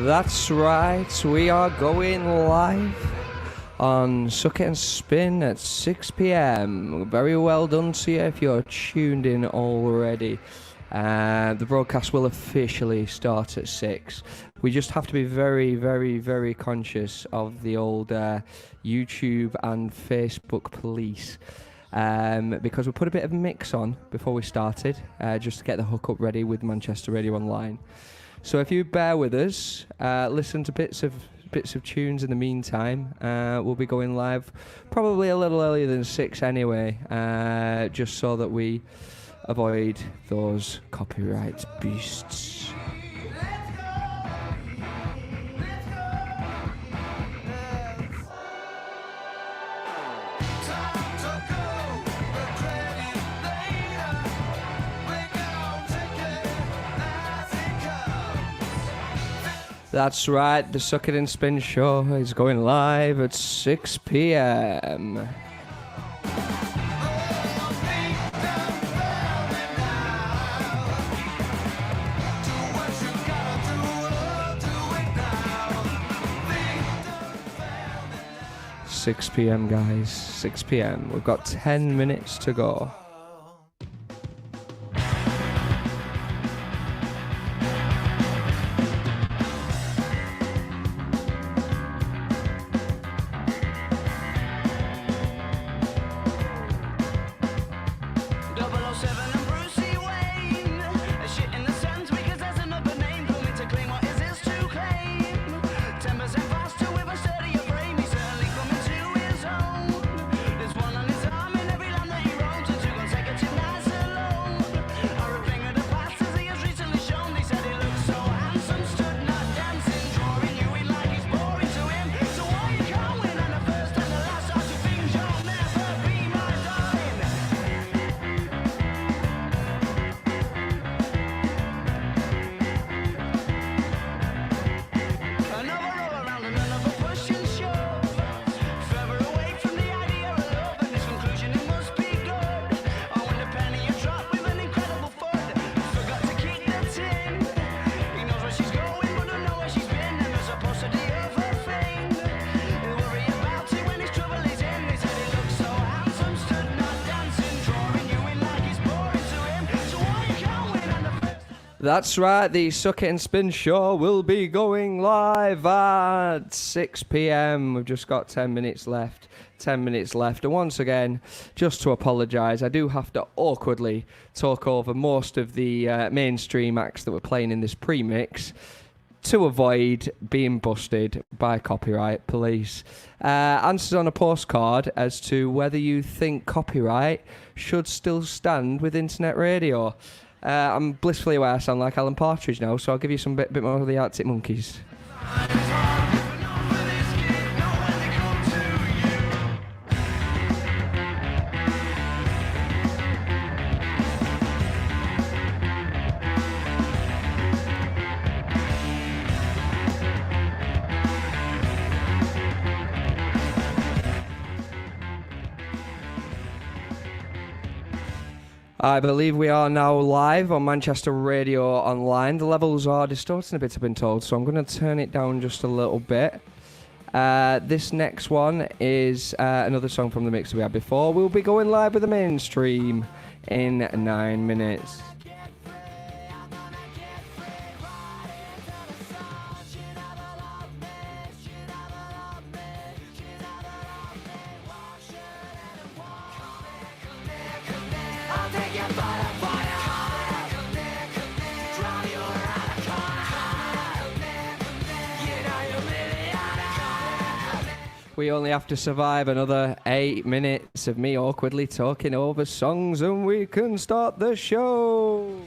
That's right, we are going live on Suck It and Spin at 6 p.m. Very well done to you if you're tuned in already. The broadcast will officially start at 6. We just have to be very, very, very conscious of the old YouTube and Facebook police. Because we put a bit of a mix on before we started, just to get the hookup ready with Manchester Radio Online. So if you bear with us, listen to bits of tunes in the meantime. We'll be going live probably a little earlier than 6 anyway, just so that we avoid those copyright beasts. That's right, the Suck It and Spin show is going live at 6 p.m. Six p.m. guys, 6 p.m. We've got 10 minutes to go. That's right, the Suck It and Spin show will be going live at 6 p.m. We've just got 10 minutes left. 10 minutes left. And once again, just to apologise, I do have to awkwardly talk over most of the mainstream acts that we're playing in this premix to avoid being busted by copyright police. Answers on a postcard as to whether you think copyright should still stand with internet radio. I'm blissfully aware I sound like Alan Partridge now, so I'll give you some bit more of the Arctic Monkeys. I believe we are now live on Manchester Radio Online. The levels are distorting a bit, I've been told, so I'm going to turn it down just a little bit. This next one is another song from the mix we had before. We'll be going live with the mainstream in 9 minutes. We only have to survive another 8 minutes of me awkwardly talking over songs and we can start the show.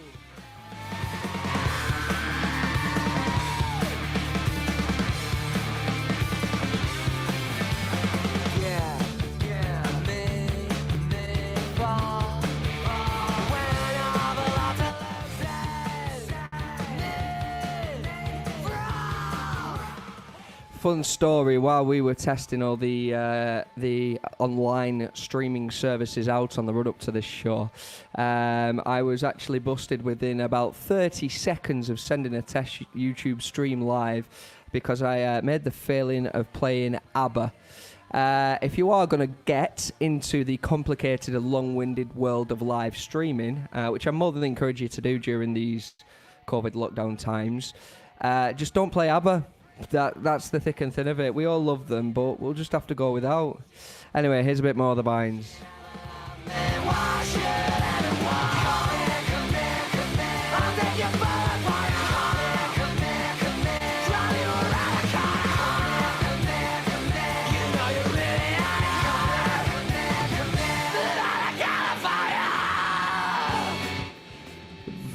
Fun story, while we were testing all the the online streaming services out on the run up to this show. I was actually busted within about 30 seconds of sending a test YouTube stream live because I made the failing of playing ABBA. If you are going to get into the complicated and long-winded world of live streaming, which I more than encourage you to do during these COVID lockdown times, just don't play ABBA. That's the thick and thin of it. We all love them, but we'll just have to go without. Anyway, here's a bit more of the Vines.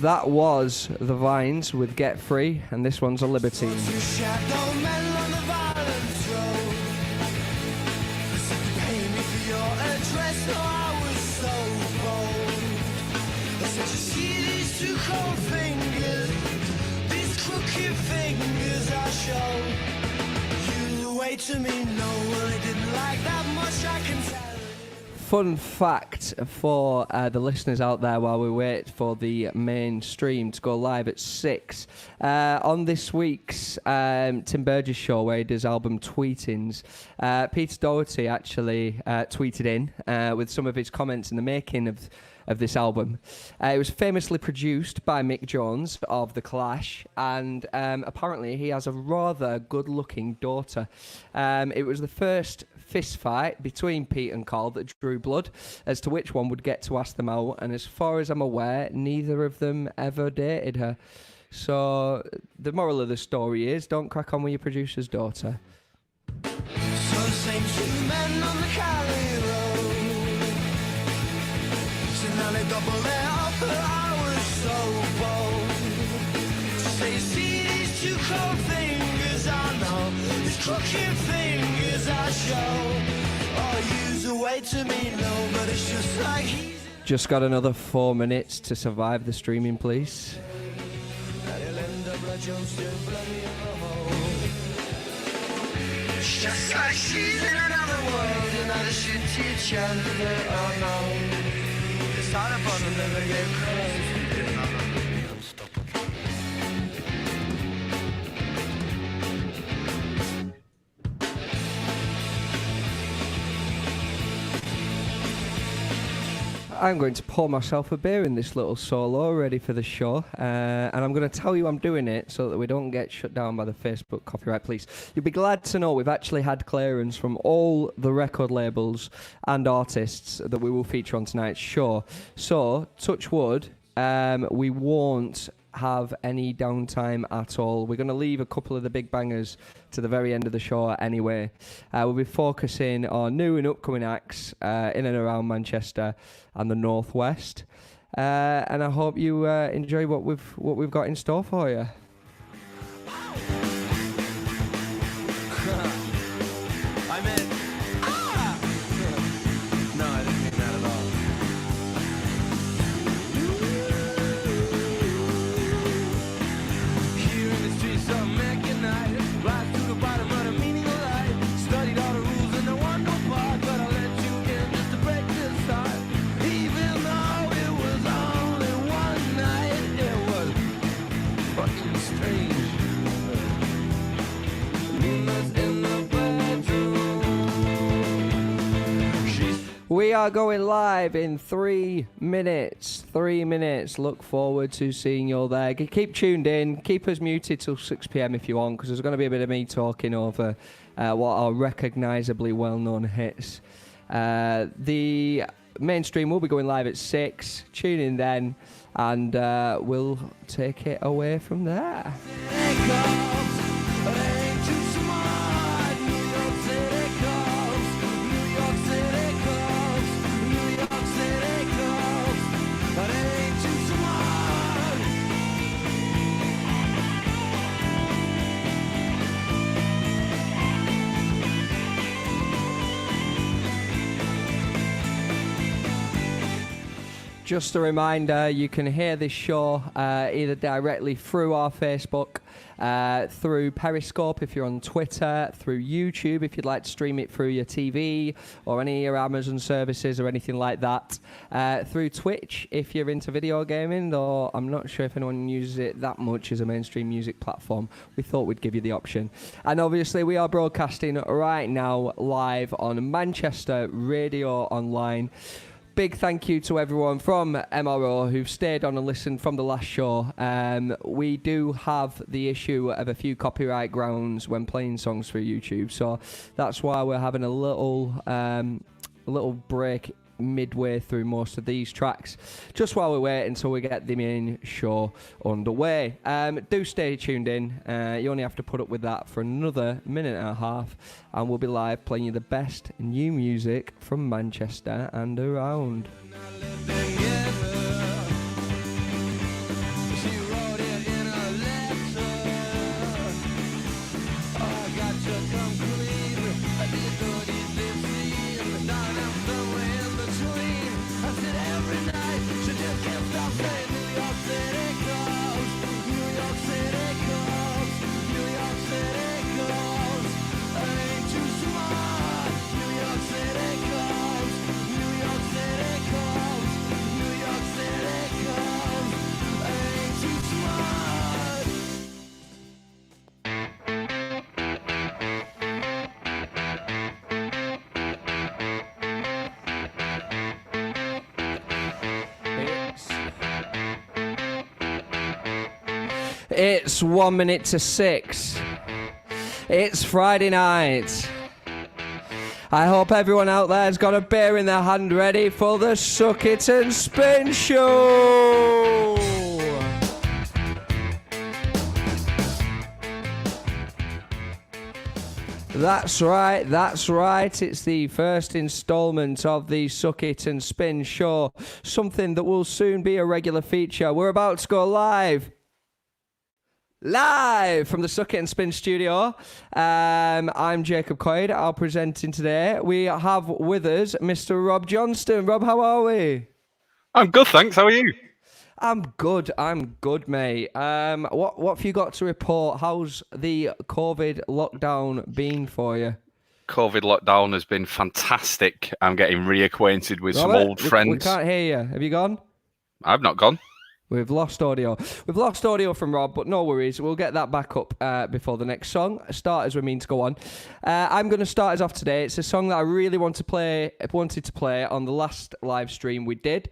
That was the Vines with Get Free, and this one's a Libertine. To me, no, well, it didn't like that much, I can tell. Fun fact for the listeners out there while we wait for the main stream to go live at 6. On this week's Tim Burgess show, where he does album tweetings, Peter Doherty actually tweeted in with some of his comments in the making of this album. It was famously produced by Mick Jones of The Clash, and apparently he has a rather good-looking daughter. It was the first fist fight between Pete and Carl that drew blood as to which one would get to ask them out, and as far as I'm aware, neither of them ever dated her. So the moral of the story is, don't crack on with your producer's daughter. So the same two men on the Cali Road. Now they double it up, but I was so bold to say, see these two cold fingers I know, these crooked fingers I show. Oh, use a way to me, no, but it's just like he's... Just got another 4 minutes to survive the streaming, please. Just like she's in another world, another shit teach other, oh no. I'm going to pour myself a beer in this little solo ready for the show, and I'm going to tell you I'm doing it so that we don't get shut down by the Facebook copyright police. You'll be glad to know we've actually had clearance from all the record labels and artists that we will feature on tonight's show. So, touch wood, we won't have any downtime at all. We're going to leave a couple of the big bangers to the very end of the show anyway. We'll be focusing on new and upcoming acts in and around Manchester and the Northwest. And I hope you enjoy what we've got in store for you. I meant, no, I didn't mean that at all. Here in the streets of mechanized, rise to the bottom of the meaning of life. Studied all the rules and the one no part, but I let you in just to break this heart. Even though it was only one night, it was fucking strange. Moonlight's in the bedroom. We are going live in 3 minutes. 3 minutes. Look forward to seeing you all there. Keep tuned in. Keep us muted till 6 p.m. if you want, because there's going to be a bit of me talking over what are recognisably well-known hits. The mainstream will be going live at 6. Tune in then, and we'll take it away from there. Just a reminder, you can hear this show either directly through our Facebook, through Periscope if you're on Twitter, through YouTube if you'd like to stream it through your TV or any of your Amazon services or anything like that, through Twitch if you're into video gaming, though I'm not sure if anyone uses it that much as a mainstream music platform. We thought we'd give you the option. And obviously we are broadcasting right now live on Manchester Radio Online. Big thank you to everyone from MRO who've stayed on and listened from the last show. We do have the issue of a few copyright grounds when playing songs through YouTube, so that's why we're having a little break midway through most of these tracks, just while we wait until we get the main show underway. Do stay tuned in. You only have to put up with that for another minute and a half, and we'll be live playing you the best new music from Manchester and around. It's 1 minute to 6. It's Friday night. I hope everyone out there's got a beer in their hand ready for the Suck It and Spin Show. That's right. It's the first instalment of the Suck It and Spin Show, something that will soon be a regular feature. We're about to go live from the Suck It and Spin studio. I'm Jacob Coyd. I'll presenting today. We have with us Mr. Rob Johnston. Rob, how are we? I'm good, thanks. How are you? I'm good, mate. What have you got to report? How's the COVID lockdown been for you? COVID lockdown has been fantastic. I'm getting reacquainted with Robert, some old friends. We can't hear you. Have you gone? I've not gone. We've lost audio. We've lost audio from Rob, but no worries. We'll get that back up before the next song. Start as we mean to go on. I'm going to start us off today. It's a song that I really wanted to play on the last live stream we did,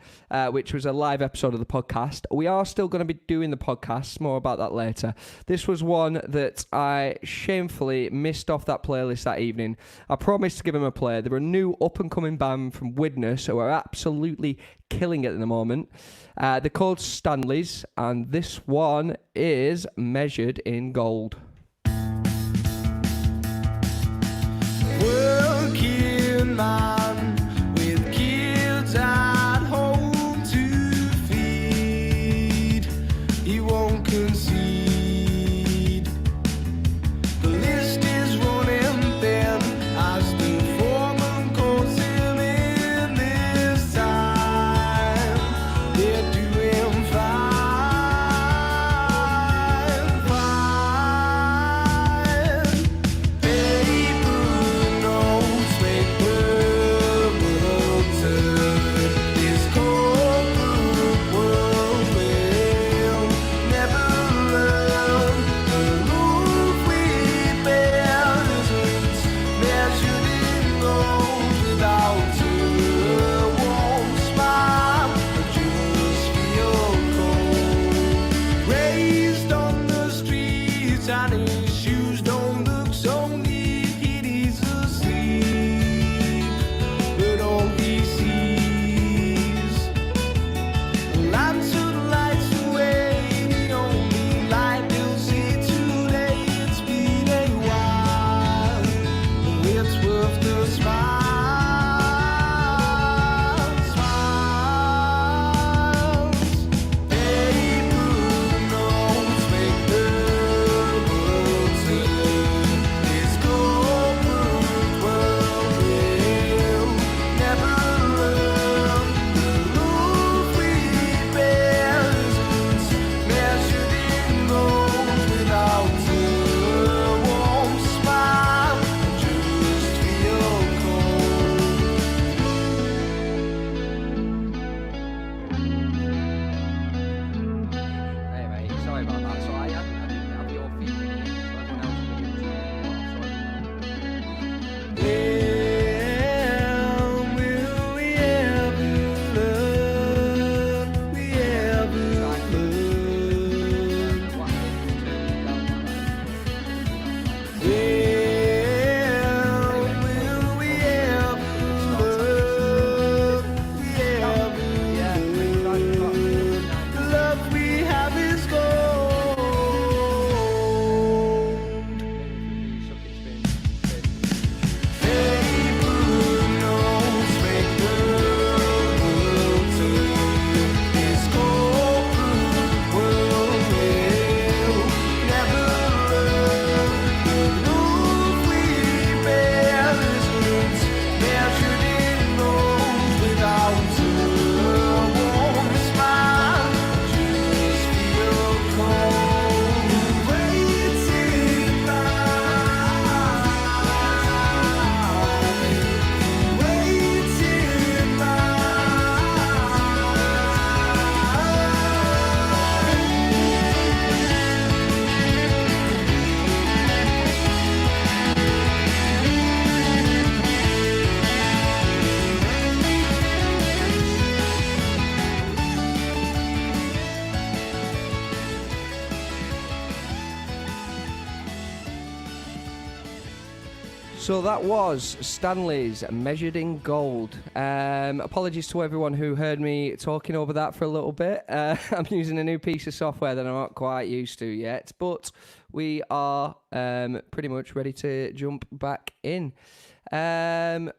which was a live episode of the podcast. We are still going to be doing the podcast. More about that later. This was one that I shamefully missed off that playlist that evening. I promised to give them a play. They're a new up-and-coming band from Widnes who are absolutely killing it at the moment. They're called Stanleys, and this one is Measured in Gold. Working man with kids at home to feed, he won't concede. The list is running thin as the foreman calls him in this time. They're doing fine, fine. Paper notes make So that was Stanley's Measured in Gold. Apologies to everyone who heard me talking over that for a little bit. I'm using a new piece of software that I'm not quite used to yet, but we are pretty much ready to jump back in. The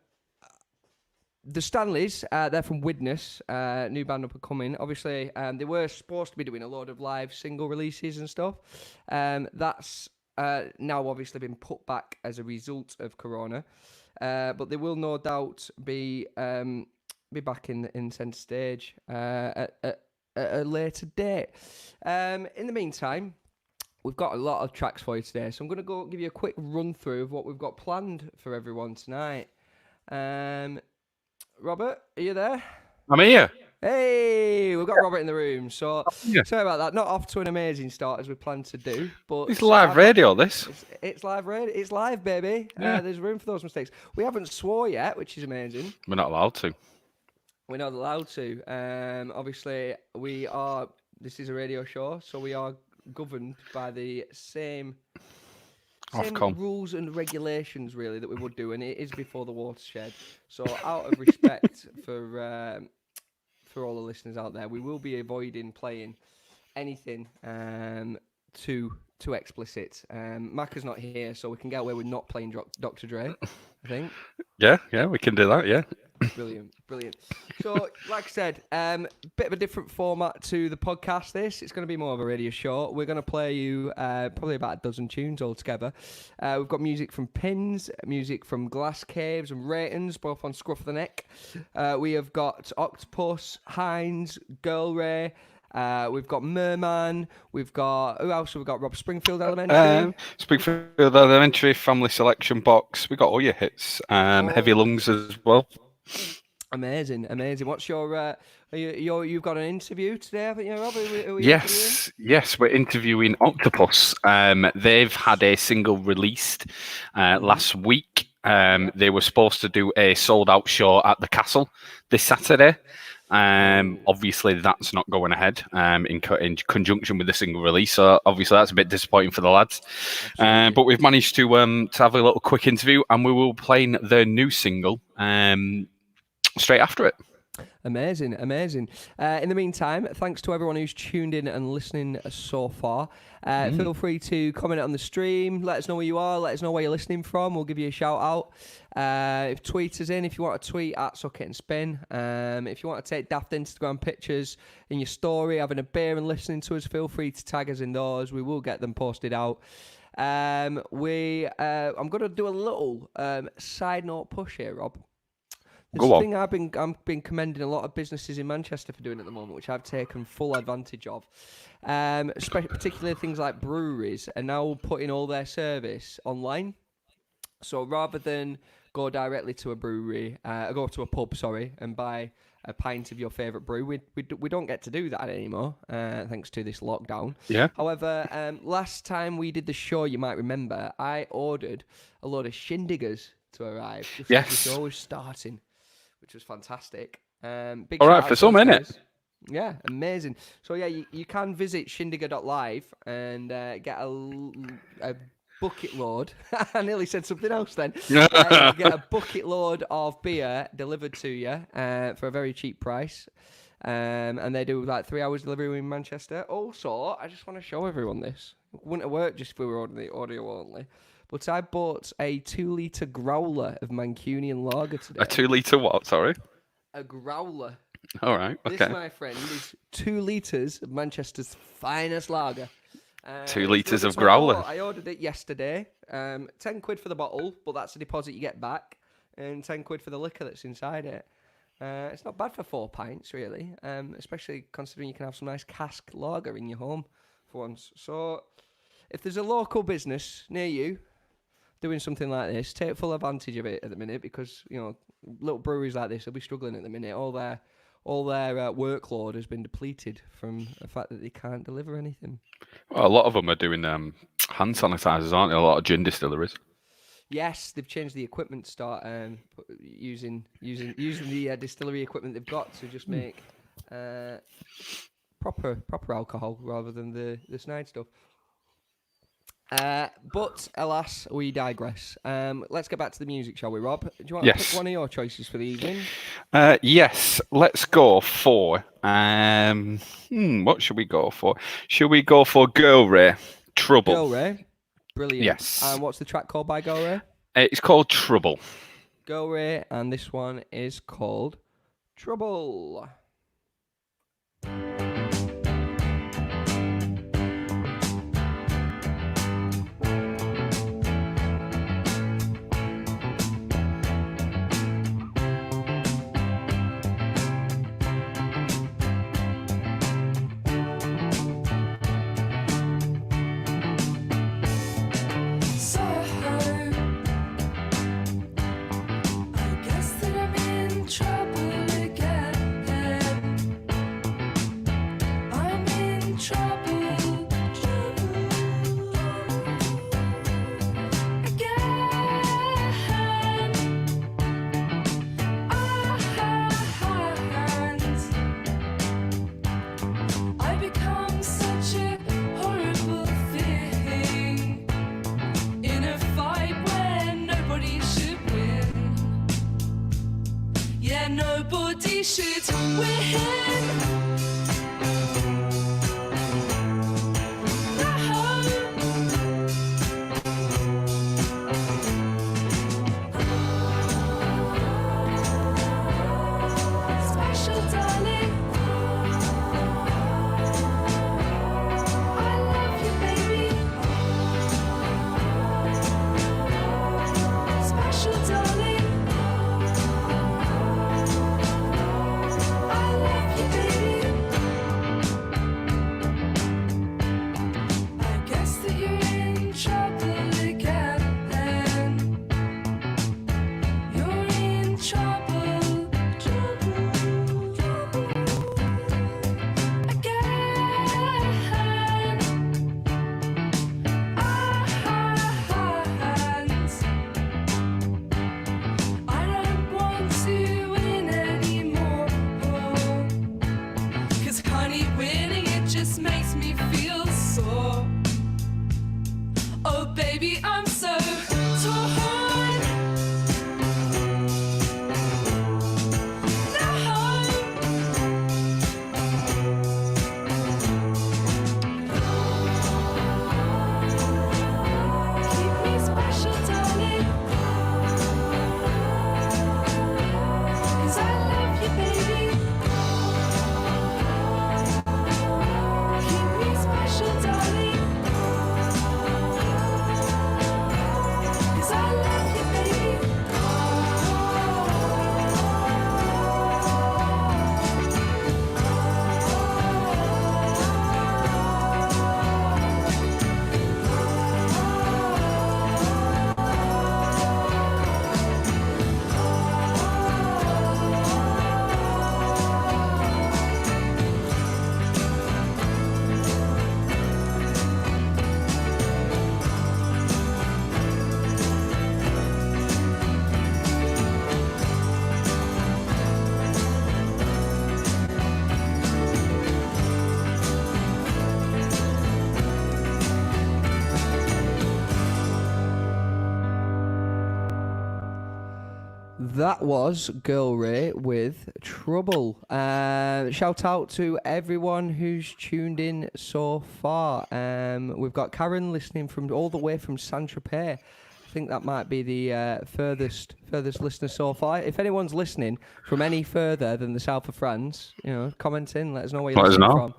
Stanleys, they're from Widnes, new band up and coming. Obviously, they were supposed to be doing a load of live single releases and stuff. That's now obviously been put back as a result of Corona, but they will no doubt be back in centre stage at a later date. In the meantime, we've got a lot of tracks for you today, so I'm going to go give you a quick run through of what we've got planned for everyone tonight. Robert, are you there? I'm here. Hey, we've got Robert in the room. So Yeah. sorry about that. Not off to an amazing start as we planned to do, but It's live radio, this. It's live radio. It's live, baby. Yeah. There's room for those mistakes. We haven't swore yet, which is amazing. We're not allowed to. We're not allowed to. Obviously, we are. This is a radio show, so we are governed by the same Ofcom. rules and regulations, really, that we would do, and it is before the watershed. So, out of respect for all the listeners out there, we will be avoiding playing anything too explicit. Macca's not here, so we can get away with not playing Dr. Dre, I think. Yeah, we can do that, yeah. Brilliant. So, like I said, bit of a different format to the podcast. It's going to be more of a radio show. We're going to play you probably about a dozen tunes altogether. We've got music from Pins, music from Glass Caves and Ratons, both on Scruff of the Neck. We have got Octopus, Hines, Girl Ray. We've got Merman. We've got, who else have we got? Rob Springfield Elementary. Springfield Elementary, Family Selection Box. We got all your hits. Heavy Lungs as well. Amazing. What's your? You've got an interview today, haven't you, Rob? Who are you Yes, we're interviewing Octopus. They've had a single released last week. They were supposed to do a sold-out show at the Castle this Saturday. Obviously, that's not going ahead in conjunction with the single release. So obviously, that's a bit disappointing for the lads. But we've managed to have a little quick interview, and we will be playing their new single straight after it. Amazing. In the meantime, thanks to everyone who's tuned in and listening so far. Feel free to comment on the stream. Let us know where you are. Let us know where you're listening from. We'll give you a shout out. Tweet us in if you want to tweet at Suck It and Spin. If you want to take daft Instagram pictures in your story, having a beer and listening to us, feel free to tag us in those. We will get them posted out. I'm going to do a little side note push here, Rob. There's a thing I've been commending a lot of businesses in Manchester for doing at the moment, which I've taken full advantage of. Particularly things like breweries are now putting all their service online. So rather than go directly to a brewery, go to a pub, and buy a pint of your favourite brew, we don't get to do that anymore, thanks to this lockdown. Yeah. However, last time we did the show, you might remember, I ordered a load of Shindiggers to arrive. Just as the show was starting, which was fantastic. Big all right, shout out for to some, those innit? guys. Yeah, amazing. So yeah, you can visit shindigger.live and get a bucket load. I nearly said something else then. Get a bucket load of beer delivered to you for a very cheap price. And they do like 3 hours delivery in Manchester. Also, I just want to show everyone this. It wouldn't have worked just if we were ordering the audio only. But I bought a 2-litre growler of Mancunian lager today. A 2-litre what, sorry? A growler. All right, okay. This, my friend, is 2 litres of Manchester's finest lager. 2 litres of so growler. I ordered it yesterday. 10 quid for the bottle, but that's a deposit you get back. And 10 quid for the liquor that's inside it. It's not bad for 4 pints, really. Especially considering you can have some nice cask lager in your home for once. So, if there's a local business near you doing something like this, take full advantage of it at the minute, because, you know, little breweries like this will be struggling at the minute. All their workload has been depleted from the fact that they can't deliver anything. Well, a lot of them are doing hand sanitizers, aren't they? A lot of gin distilleries. Yes, they've changed the equipment to start using the distillery equipment they've got to just make proper alcohol rather than the snide stuff. But alas, we digress. Let's get back to the music, shall we, Rob? Do you want to Yes. pick one of your choices for the evening? Yes, let's go for. What should we go for? Should we go for Girl Ray? Trouble. Girl Ray. Brilliant. Yes. And what's the track called by Girl Ray? It's called Trouble. Girl Ray, and this one is called Trouble. So I guess that I'm in trouble again. I'm in trouble, again. I become such a horrible thing in a fight where nobody should win. Yeah, nobody should win. Special darling, I love you, baby. Special darling, I love you, baby. I guess that you're in trouble again. You're in trouble, again. I don't want to win anymore. 'Cause honey, winning it just makes me feel sore. Oh baby, I'm so torn. Keep me special, darling. 'Cause I love you, baby. Keep me special, darling. 'Cause I love you, baby. That was Girl Ray with Trouble. Shout out to everyone who's tuned in so far. We've got Karen listening from all the way from Saint-Tropez. I think that might be the furthest listener so far. If anyone's listening from any further than the south of France, comment in, let us know where you're Let us listening know.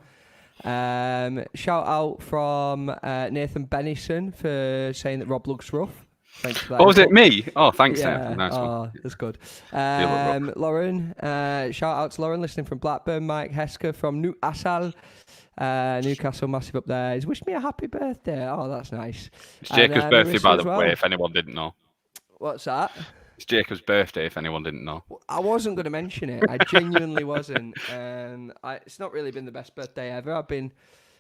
from. Shout out from Nathan Bennison for saying that Rob looks rough. Thanks for that. Oh, was it me? Oh, thanks, Yeah, Nathan. Nice one. that's good. look Lauren, shout out to Lauren listening from Blackburn. Mike Hesker from Newcastle. Newcastle, massive up there. He's wished me a happy birthday. Oh, that's nice. It's Jacob's And, birthday, Marissa by as the well. way, if anyone didn't know. What's that? It's Jacob's birthday, if anyone didn't know. I wasn't going to mention it. I genuinely wasn't. It's not really been the best birthday ever. I've been.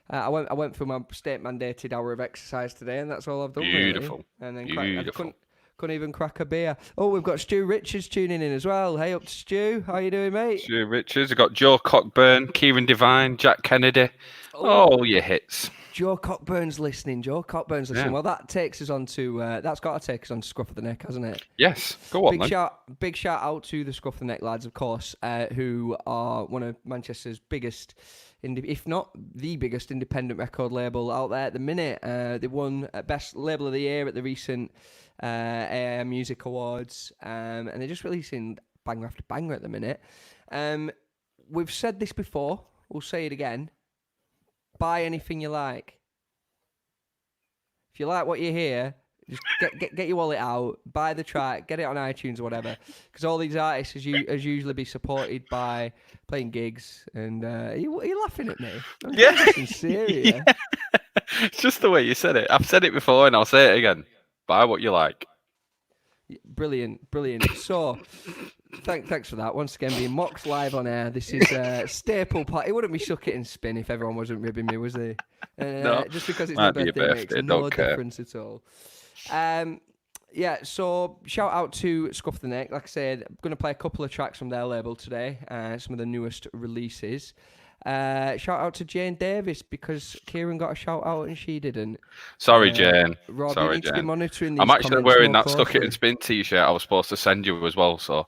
I went through my state mandated hour of exercise today, and that's all I've done. Beautiful. Really. And then Beautiful. couldn't even crack a beer. Oh, we've got Stu Richards tuning in as well. Hey up to Stu. How you doing, mate? Stu Richards. We've got Joe Cockburn, Kieran Devine, Jack Kennedy. Oh, all your hits. Joe Cockburn's listening. Joe Cockburn's listening. Yeah. Well, that takes us on to that's got to take us on to Scruff of the Neck, hasn't it? Yes, go on then. Big shout out to the Scruff of the Neck lads, of course, who are one of Manchester's biggest, if not the biggest, independent record label out there at the minute. They won Best Label of the Year at the recent AM Music Awards, and they're just releasing banger after banger at the minute. We've said this before. We'll say it again. Buy anything you like. If you like what you hear, just get your wallet out, buy the track, get it on iTunes or whatever. Because all these artists is usually be supported by playing gigs. And are you laughing at me? I'm sincere here. Yeah. It's just the way you said it. I've said it before and I'll say it again. Buy what you like. Brilliant. So, thanks for that. Once again, being mocked live on air. This is staple part. It wouldn't be Suck It and Spin if everyone wasn't ribbing me, was they? No. Just because it's Might my be your birthday makes birthday, no don't care. difference at all. So shout out to Scruff the Neck. Like I said, I'm going to play a couple of tracks from their label today. Some of the newest releases. Shout out to Jane Davis because Kieran got a shout out and she didn't. Sorry, Jane. Rob, Sorry, you need to be Jane. monitoring these I'm actually comments wearing more that Stuck It closely. and Spin T-shirt. I was supposed to send you as well. So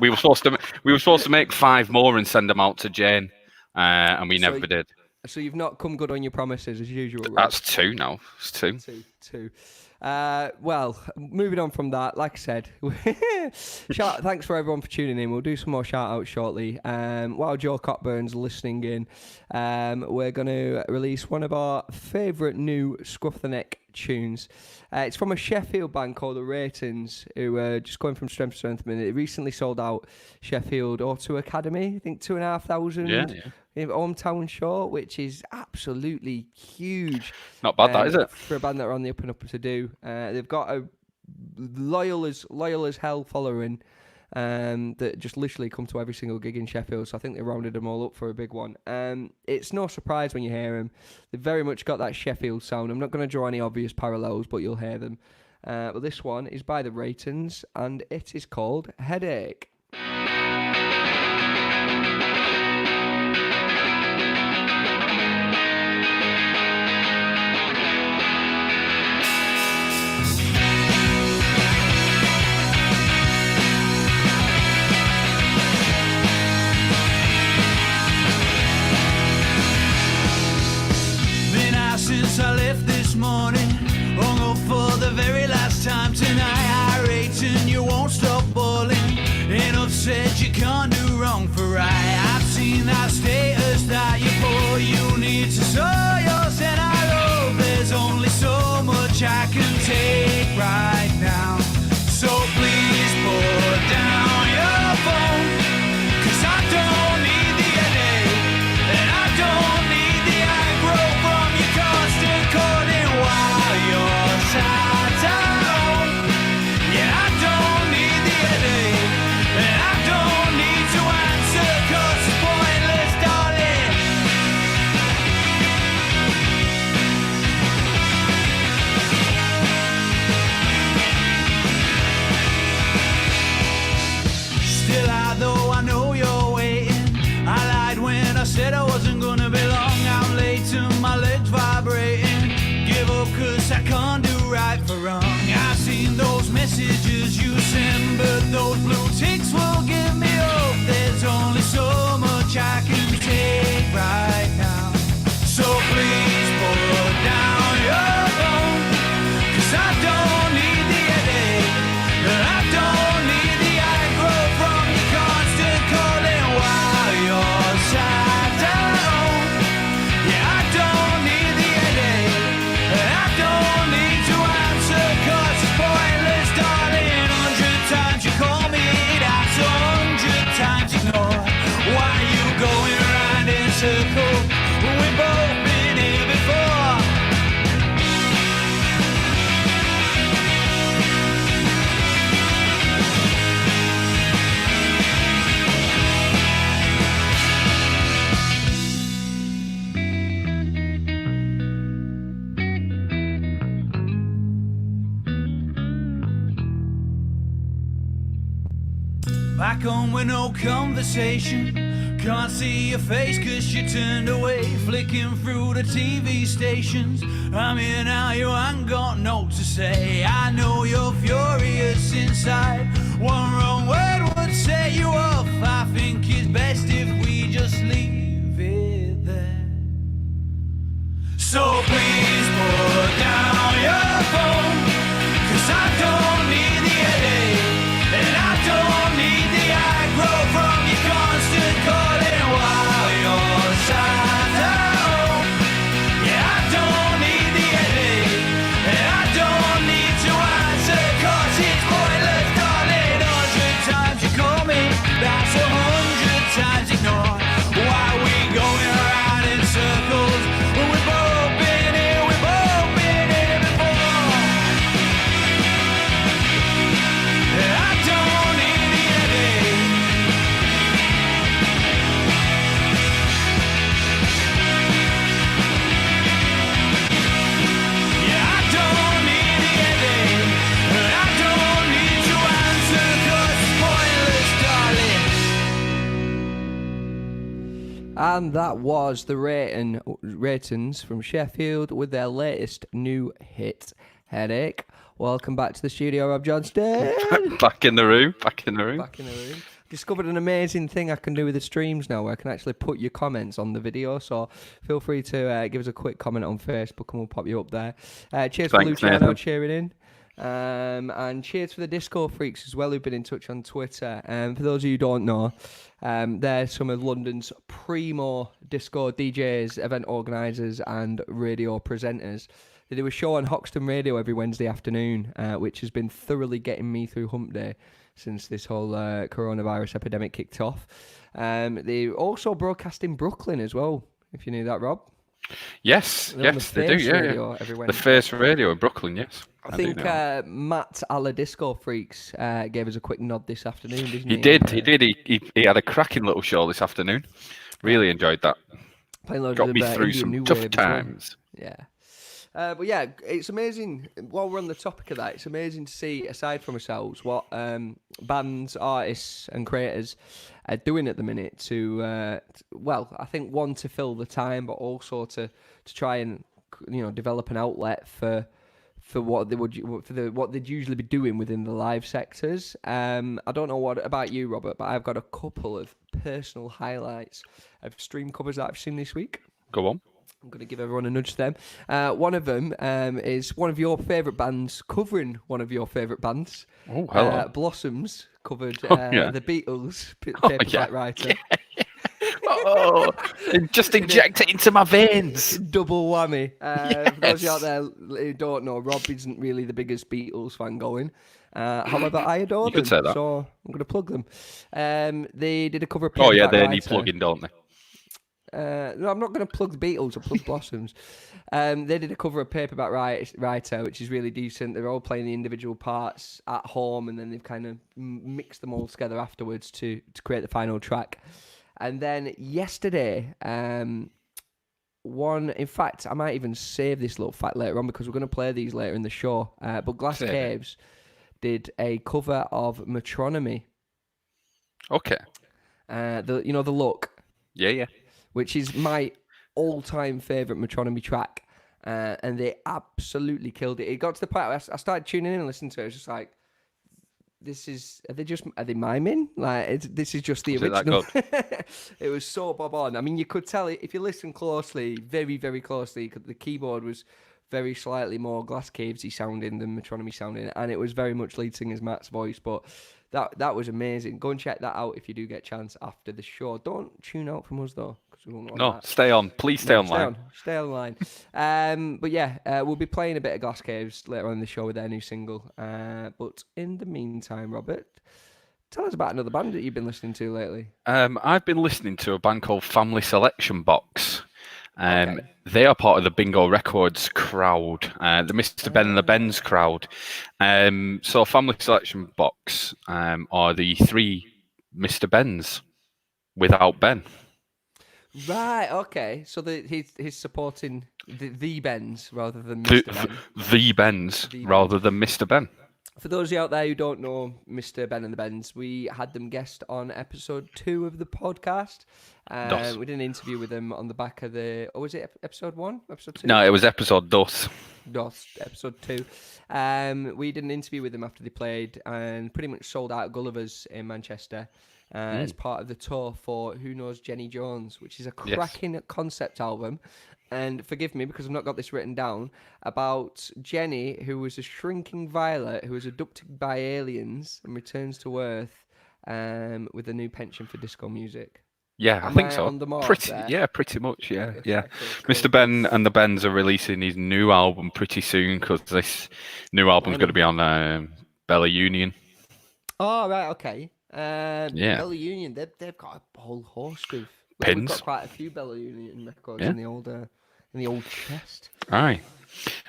we were supposed to make 5 more and send them out to Jane, and we never did. So you've not come good on your promises as usual, Rob. That's 2 now. It's 2. Two. Well, moving on from that, like I said, thanks for everyone for tuning in. We'll do some more shout outs shortly. While Joe Cockburn's listening in, we're going to release one of our favourite new Scruff the Neck tunes. It's from a Sheffield band called The Ratons, who are just going from strength to strength. It recently sold out Sheffield O2 Academy, I think 2,500 in hometown show, which is absolutely huge. Not bad, that is it? For a band that are on the up and up to do. They've got a loyal as hell following that just literally come to every single gig in Sheffield. So I think they rounded them all up for a big one. It's no surprise when you hear them. They've very much got that Sheffield sound. I'm not going to draw any obvious parallels, but you'll hear them. But this one is by The Ratons, and it is called Headache. Been out since I left this morning. Hung up for the very last time tonight. Irate and you won't stop bawling. Ain't upset, you can't do wrong for right. I've seen that status that you pour. You need to sow yours and I love. There's only so much I can take right now. So please put down your phone. 'Cause I don't need the headache. And I don't need the aggro from your constant calling while you're sat at home. Yeah, I don't need the headache. And I don't need to answer 'cause it's pointless, darling. Still, though I know you're waiting. I lied when I said I wasn't gonna be long. I'm late and my legs vibrating. Give up 'cause I can't do right for wrong. I've seen those messages you send, but those blue ticks will give me hope. There's only so much I can take right now. So please put down your phone. 'Cause I don't need the headache. And I don't need the aggro from your constant calling while you're sat at home. Yeah, I don't need the headache. And I don't need to answer 'cause it's pointless, darling. 100 times you call me, that's 100 times ignore. Why you going round in circles? We've both been here before. Back home with no conversation. Can't see your face 'cause you turned away, flicking through the TV stations. I'm here now, you ain't got no to say. I know you're furious inside. One wrong word would set you off. I think it's best if we just leave it there. So please put down your phone, 'cause I don't need the headache, and I don't need the aggro from your constant calling while you're sad at home. Yeah, I don't need the headache, and I don't need to answer 'cause it's pointless, darling. 100 times you call me, that's 100 times ignored. Why we going around in circles when we've both been here before? And I don't need the headache. Yeah, I don't need the headache, and I don't need to answer 'cause it's pointless, darling. And that was the Ratings from Sheffield with their latest new hit, Headache. Welcome back to the studio, Rob Johnston. Back in the room. Back in the room. Discovered an amazing thing I can do with the streams now where I can actually put your comments on the video. So feel free to give us a quick comment on Facebook and we'll pop you up there. Cheers for Thanks, Luciano Nathan. cheering in. And cheers for the Disco Freaks as well who've been in touch on Twitter. For those of you who don't know, they're some of London's primo disco DJs, event organisers and radio presenters. They do a show on Hoxton Radio every Wednesday afternoon, which has been thoroughly getting me through hump day since this whole coronavirus epidemic kicked off. They also broadcast in Brooklyn as well, if you knew that, Rob. Yes, They're on yes, the they do. Face Yeah, Radio yeah. every The Wednesday. Face Radio in Brooklyn. Yes, I do think know. Matt Alla Disco Freaks gave us a quick nod this afternoon, didn't he? He did. He did. He had a cracking little show this afternoon. Really enjoyed that. Playing loads Got of, me through Indian New some tough Wave as well. times. Yeah. But yeah, it's amazing. While we're on the topic of that, it's amazing to see, aside from ourselves, what bands, artists, and creators are doing at the minute to, well, I think one to fill the time, but also to try and develop an outlet for what they what they'd usually be doing within the live sectors. I don't know what about you, Robert, but I've got a couple of personal highlights of stream covers that I've seen this week. Go on. I'm going to give everyone a nudge to them. One of them is one of your favourite bands covering one of your favourite bands. Oh, hello. Blossoms covered yeah. the Beatles, Oh, Paperback yeah. Writer. Oh, just inject it into my veins. Double whammy. For those of you Yes. out there who don't know, Rob isn't really the biggest Beatles fan going. However, I adore You them. could say that. So I'm going to plug them. They did a cover of Oh yeah, Paperback they Writer. need plugging, don't they? No, I'm not going to plug the Beatles. I'll plug Blossoms. They did a cover of Paperback Writer, which is really decent. They're all playing the individual parts at home, and then they've kind of mixed them all together afterwards to create the final track. And then yesterday, in fact, I might even save this little fact later on because we're going to play these later in the show. But Glass Save it. Caves did a cover of Metronomy. Okay. The Look, Yeah, yeah. which is my all-time favourite Metronomy track. And they absolutely killed it. It got to the point where I started tuning in and listening to it. It was just like, are they miming? Like, this is just the Is it that original. It was so bob on. I mean, you could tell it if you listen closely, very, very closely, the keyboard was very slightly more Glass Cavesy sounding than Metronomy sounding, and it was very much lead singer's Matt's voice, but that was amazing. Go and check that out if you do get a chance after the show. Don't tune out from us though, because we won't want No, that. stay on. Please stay online. Stay online. But yeah, we'll be playing a bit of Glass Caves later on in the show with their new single. But in the meantime, Robert, tell us about another band that you've been listening to lately. I've been listening to a band called Family Selection Box. Okay. They are part of the Bingo Records crowd, the Mr. Ben and the Benz crowd. So Family Selection Box are the three Mr. Bens without Ben. Right, okay. So he's supporting the Bens rather than Mr. Ben. The Bens The rather than Mr. Ben. For those of you out there who don't know Mr. Ben and the Bens, we had them guest on episode 2 of the podcast. Dos. We did an interview with them on the back of the... Oh, was it episode 1? Episode 2? No, it was episode dos. Episode 2. We did an interview with them after they played and pretty much sold out Gulliver's in Manchester as part of the tour for Who Knows Jenny Jones, which is a cracking concept album. And forgive me because I've not got this written down, about Jenny, who was a shrinking violet who was abducted by aliens and returns to Earth with a new penchant for disco music. Yeah, I Am think I so. on the mark Pretty, there? yeah, pretty much. Yeah, yeah. Cool. Mr. Ben and the Bens are releasing his new album pretty soon because this new album's going to be on Bella Union. Oh, right, okay. Yeah. Bella Union, they've got a whole host of... We've Pins. got quite a few Bella Union records Yeah. in the old chest. Aye.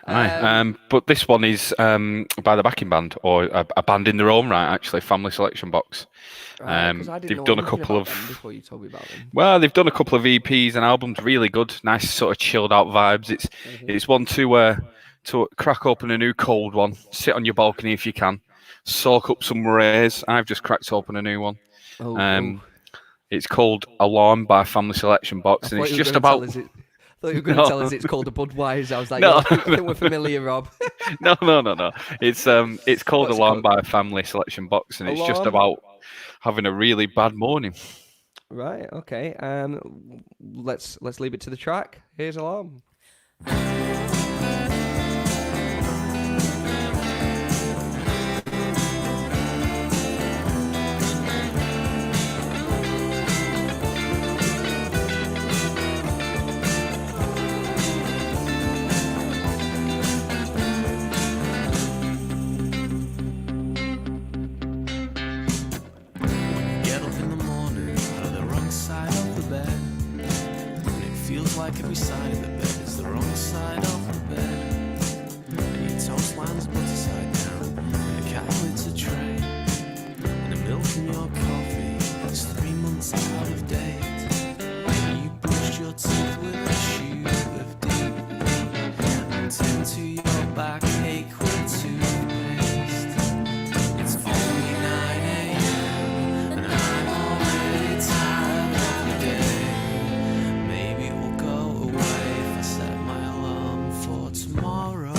But this one is by the backing band, or a band in their own right, actually, Family Selection Box. Right, 'cause I didn't They've know done a anything couple about of... them before you told me about them. Well, they've done a couple of EPs and albums, really good, nice sort of chilled out vibes. It's one to crack open a new cold one, sit on your balcony if you can, soak up some rays. I've just cracked open a new one. It's called Alarm by Family Selection Box, and it's just about... I thought you were going to tell us it's called a Budweiser. I was like, No. I think we're familiar, Rob. No. It's called What's it Alarm called? by Family Selection Box, and it's just Alarm? about having a really bad morning. Right, okay. Let's leave it to the track. Here's Alarm. Get up in the morning out of the wrong side of the bed, and it feels like every side of the bed is the wrong side of the bed. And your toast lands butter side down, and the cat lids a tray, and the milk in your coffee is 3 months out of date. And you brushed your teeth with a tube of deep and tend to your backache with toothpaste. It's only 9 a.m. and I'm already tired of the day. Maybe it will go away if I set my alarm for tomorrow.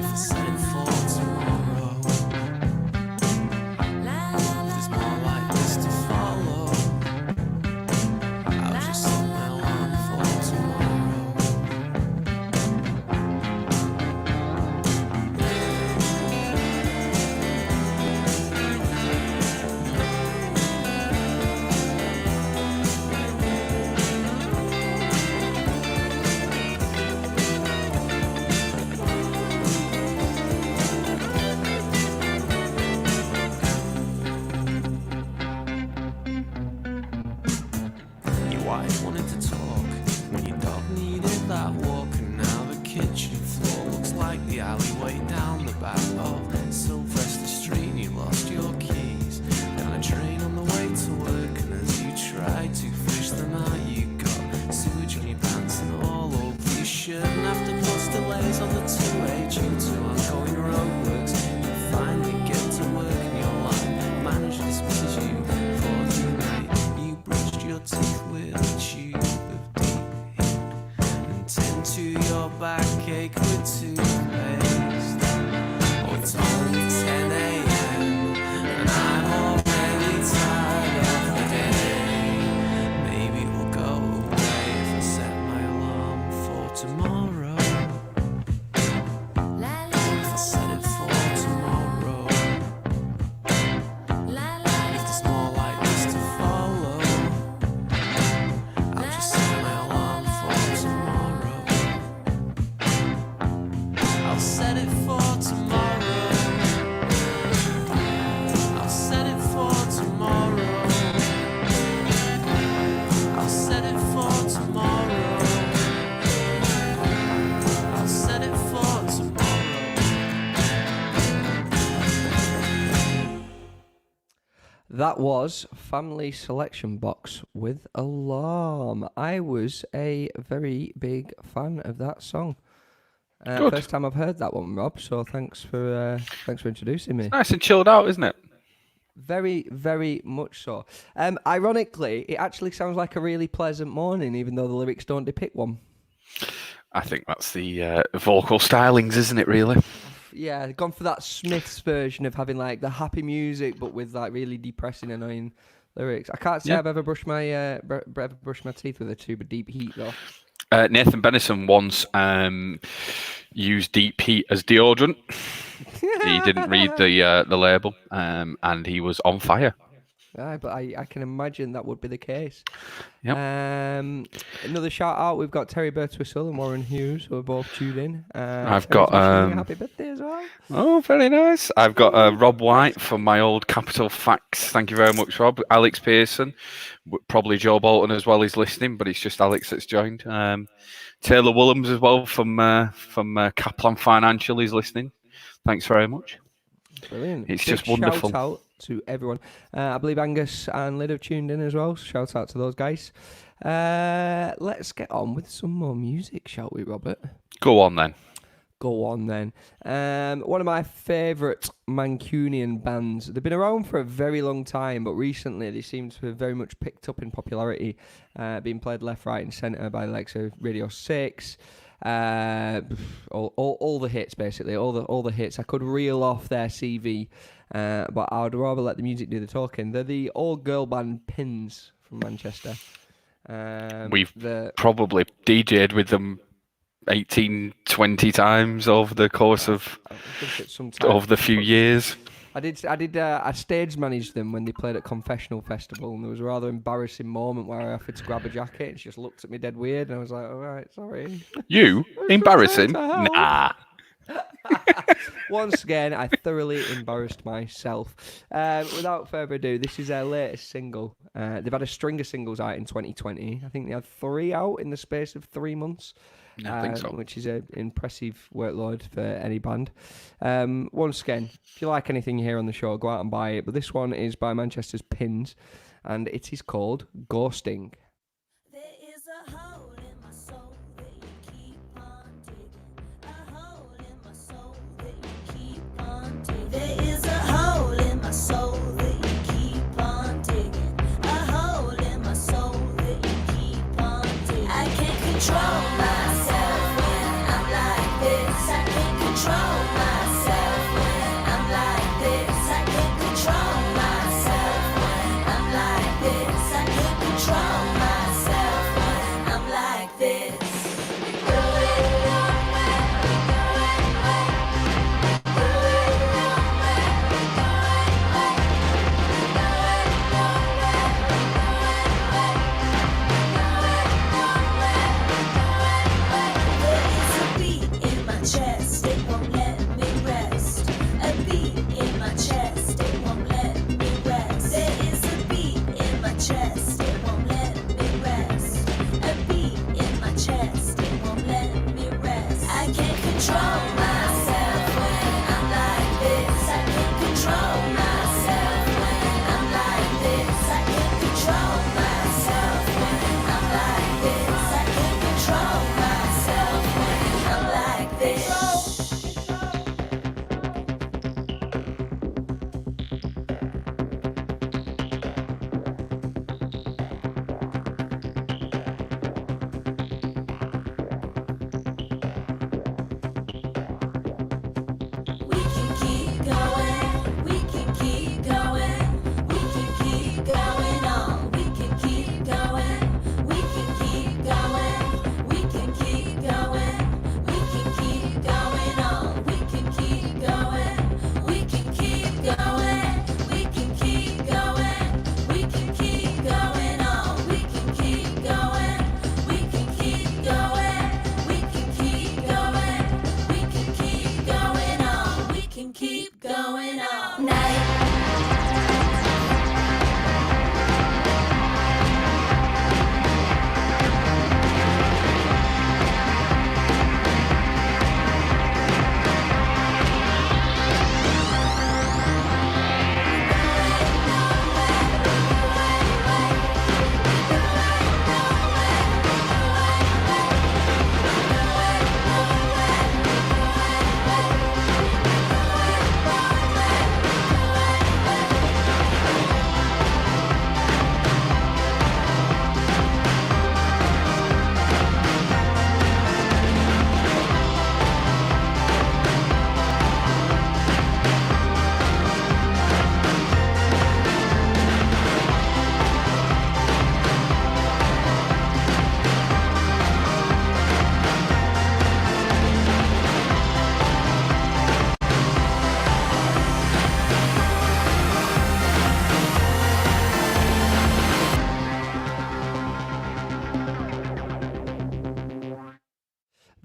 If I set it for tomorrow, if there's more like this to follow, I'll just set my alarm for tomorrow. Your wife wanted to talk when your dog needed that walk, and now the kitchen floor looks like the alleyway down the back of Sylvester Street. And you lost your keys down a train on the way to work, and as you tried to fish them out, you got sewage on your pants and all over your shirt. And after plus delays on the 2A due to ongoing roadworks, you finally get to work and your line manager dismisses you for the night. You brushed your teeth with a tube of deep heat and tend to your backache with toothpaste. Oh, it's only 10 a.m. and I'm already tired of the day. Maybe it will go away if I set my alarm for tomorrow. If I set it for tomorrow. If there's more like this to follow, I'll just set my alarm for tomorrow. I'll set it for tomorrow. I'll set it for tomorrow. I'll set it for tomorrow. I'll set it for tomorrow. That was Family Selection Box with Alarm. I was a very big fan of that song. Good. First time I've heard that one, Rob. So thanks for introducing me. Nice and chilled out, isn't it? Very, very much so. Ironically, it actually sounds like a really pleasant morning, even though the lyrics don't depict one. I think that's the vocal stylings, isn't it, really? Yeah, gone for that Smiths version of having like the happy music, but with like really depressing, annoying lyrics. I can't say I've ever brushed my teeth with a tube of Deep Heat though. Nathan Benison once used Deep Heat as deodorant. He didn't read the label, and he was on fire. But I can imagine that would be the case. Yep. Another shout out. We've got Terry Birtwistle and Warren Hughes who are both tuned in. I've got happy birthday as well. Oh, very nice. I've got Rob White from my old Capital Facts. Thank you very much, Rob. Alex Pearson, probably Joe Bolton as well. He's listening, but it's just Alex that's joined. Taylor Woolhams as well from Kaplan Financial is listening. Thanks very much. Brilliant. It's Big just wonderful. Shout out to everyone. I believe Angus and Lyd have tuned in as well. Shout out to those guys. Let's get on with some more music, shall we, Robert? Go on then. Go on then. One of my favourite Mancunian bands. They've been around for a very long time, but recently they seem to have very much picked up in popularity, being played left, right, and centre by the likes of Radio 6. All the hits, basically, all the hits. I could reel off their CV, but I would rather let the music do the talking. They're the old girl band Pins from Manchester. We've probably DJ'd with them 18, 20 times over the course of the few years. I stage managed them when they played at Confessional Festival, and there was a rather embarrassing moment where I offered to grab a jacket and she just looked at me dead weird, and I was like, all right, sorry. You? Embarrassing? Nah. Once again, I thoroughly embarrassed myself. Without further ado, this is their latest single. They've had a string of singles out in 2020. I think they had 3 out in the space of 3 months. I think so. Which is an impressive workload for any band. Once again, if you like anything you hear on the show, go out and buy it. But this one is by Manchester's Pins, and it is called Ghosting. There is a hole in my soul that you keep on digging. A hole in my soul that you keep on digging. There is a hole in my soul that you keep on digging. A hole in my soul that you keep on digging. I can't control myself when I'm like this. I can't control myself when I'm like this. I can't control myself when I'm like this. I can't control myself.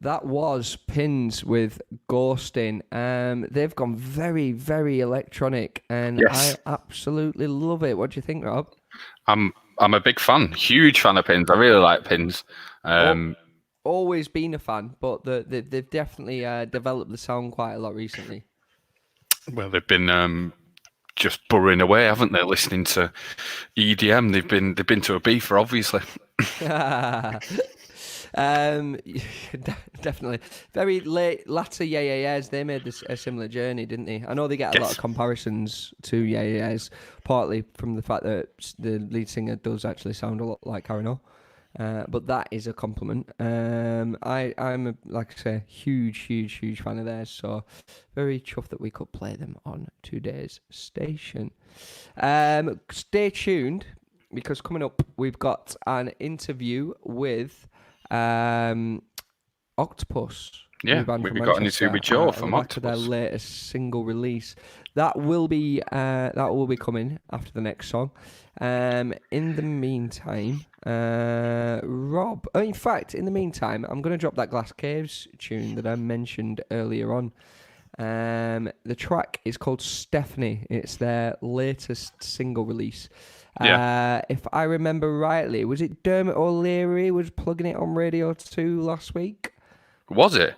That was Pins with Ghosting. They've gone very, very electronic, and Yes. I absolutely love it. What do you think, Rob? I'm a big fan, huge fan of Pins. I really like Pins. Always been a fan, but they've definitely developed the sound quite a lot recently. Well, they've been just burrowing away, haven't they? Listening to EDM, they've been to a beaver, obviously. Definitely. Very latter Yeah. They made a similar journey, didn't they? I know they get a lot of comparisons to Yeah, partly from the fact that the lead singer does actually sound a lot like Karen O. But that is a compliment. I'm like I say, huge fan of theirs. So very chuffed that we could play them on today's station. Stay tuned, because coming up we've got an interview with Octopus. Yeah, new band we from got an Manchester, interview with Joe on from the back of their Octopus. latest single release. That will be coming after the next song. In the meantime, Rob. Oh, in fact, in the meantime, I'm going to drop that Glass Caves tune that I mentioned earlier on. The track is called Stephanie. It's their latest single release. If I remember rightly, was it Dermot O'Leary was plugging it on Radio 2 last week? Was it?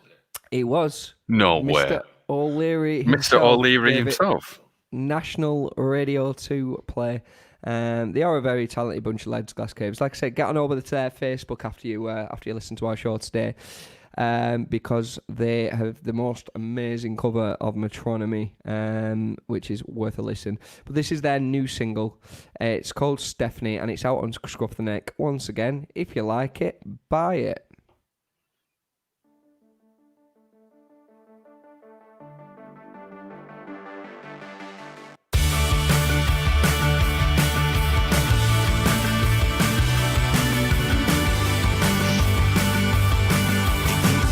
It was. No Mr. way. O'Leary Mr. himself O'Leary gave it himself. National Radio 2 play. They are a very talented bunch of lads, Glass Caves. Like I said, get on over to their Facebook after you listen to our show today, because they have the most amazing cover of Metronomy, which is worth a listen. But this is their new single. It's called Stephanie, and it's out on Scruff the Neck. Once again, if you like it, buy it.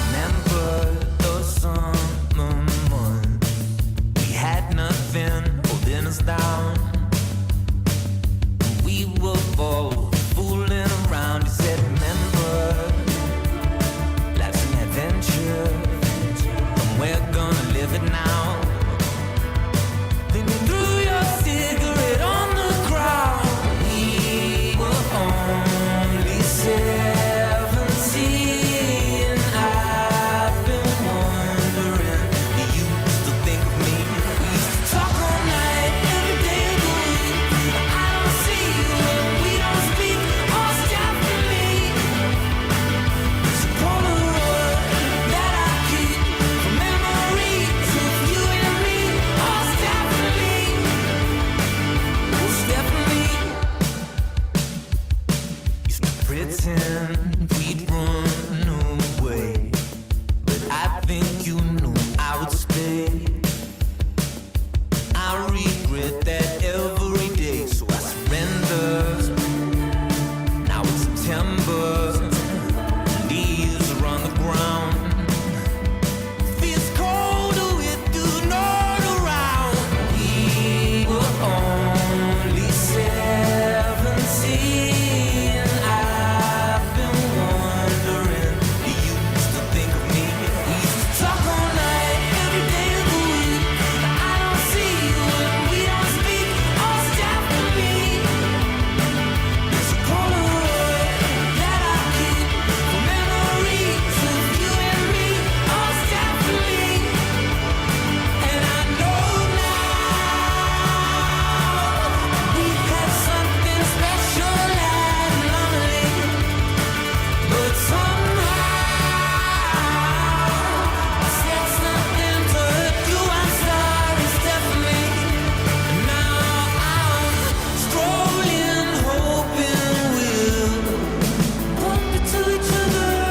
Remember those summer months? We had nothing holding us down. We were both fooling around. You said, remember, life's an adventure, and we're gonna live it now. Then you threw your cigarette on the ground. We were only 17. I've been wondering, do you still think of me? We used to talk all night, every day of the week. I don't see you and we don't speak. Oh, Stephanie, it's a Polaroid that I keep for memories of you and me. Oh, Stephanie, used to pretend we'd run away, but I think you knew I would stay. I regret that every day, so I surrender. Now it's September, leaves are on the ground. Feels colder with you not around. We were only 17. I've been wondering, do you still think of me? We used to talk all night, every day of the week. I don't see you and we don't speak. Oh, Stephanie, it's a Polaroid that I keep for memories of you and me. Oh, Stephanie, and I know now we had something special and lonely, but somehow I said something to hurt you. I'm sorry, Stephanie. Now I'm strolling, hoping we'll bump into each other.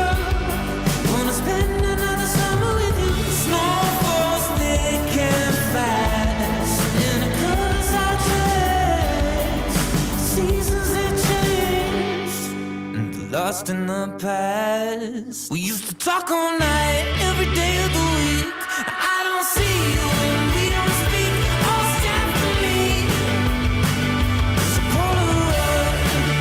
Wanna spend another summer with you. Snowfalls thick and fast, and it cuts our tracks. Seasons that change, and lost in the past. We used to talk all night, every day of the week. I don't see you and we don't speak. Oh, Stephanie, it's a Polaroid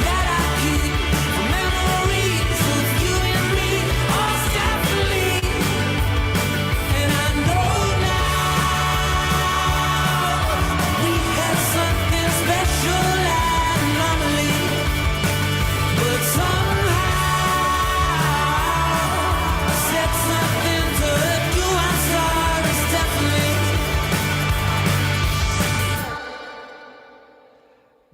that I keep for memories of you and me. Oh, Stephanie,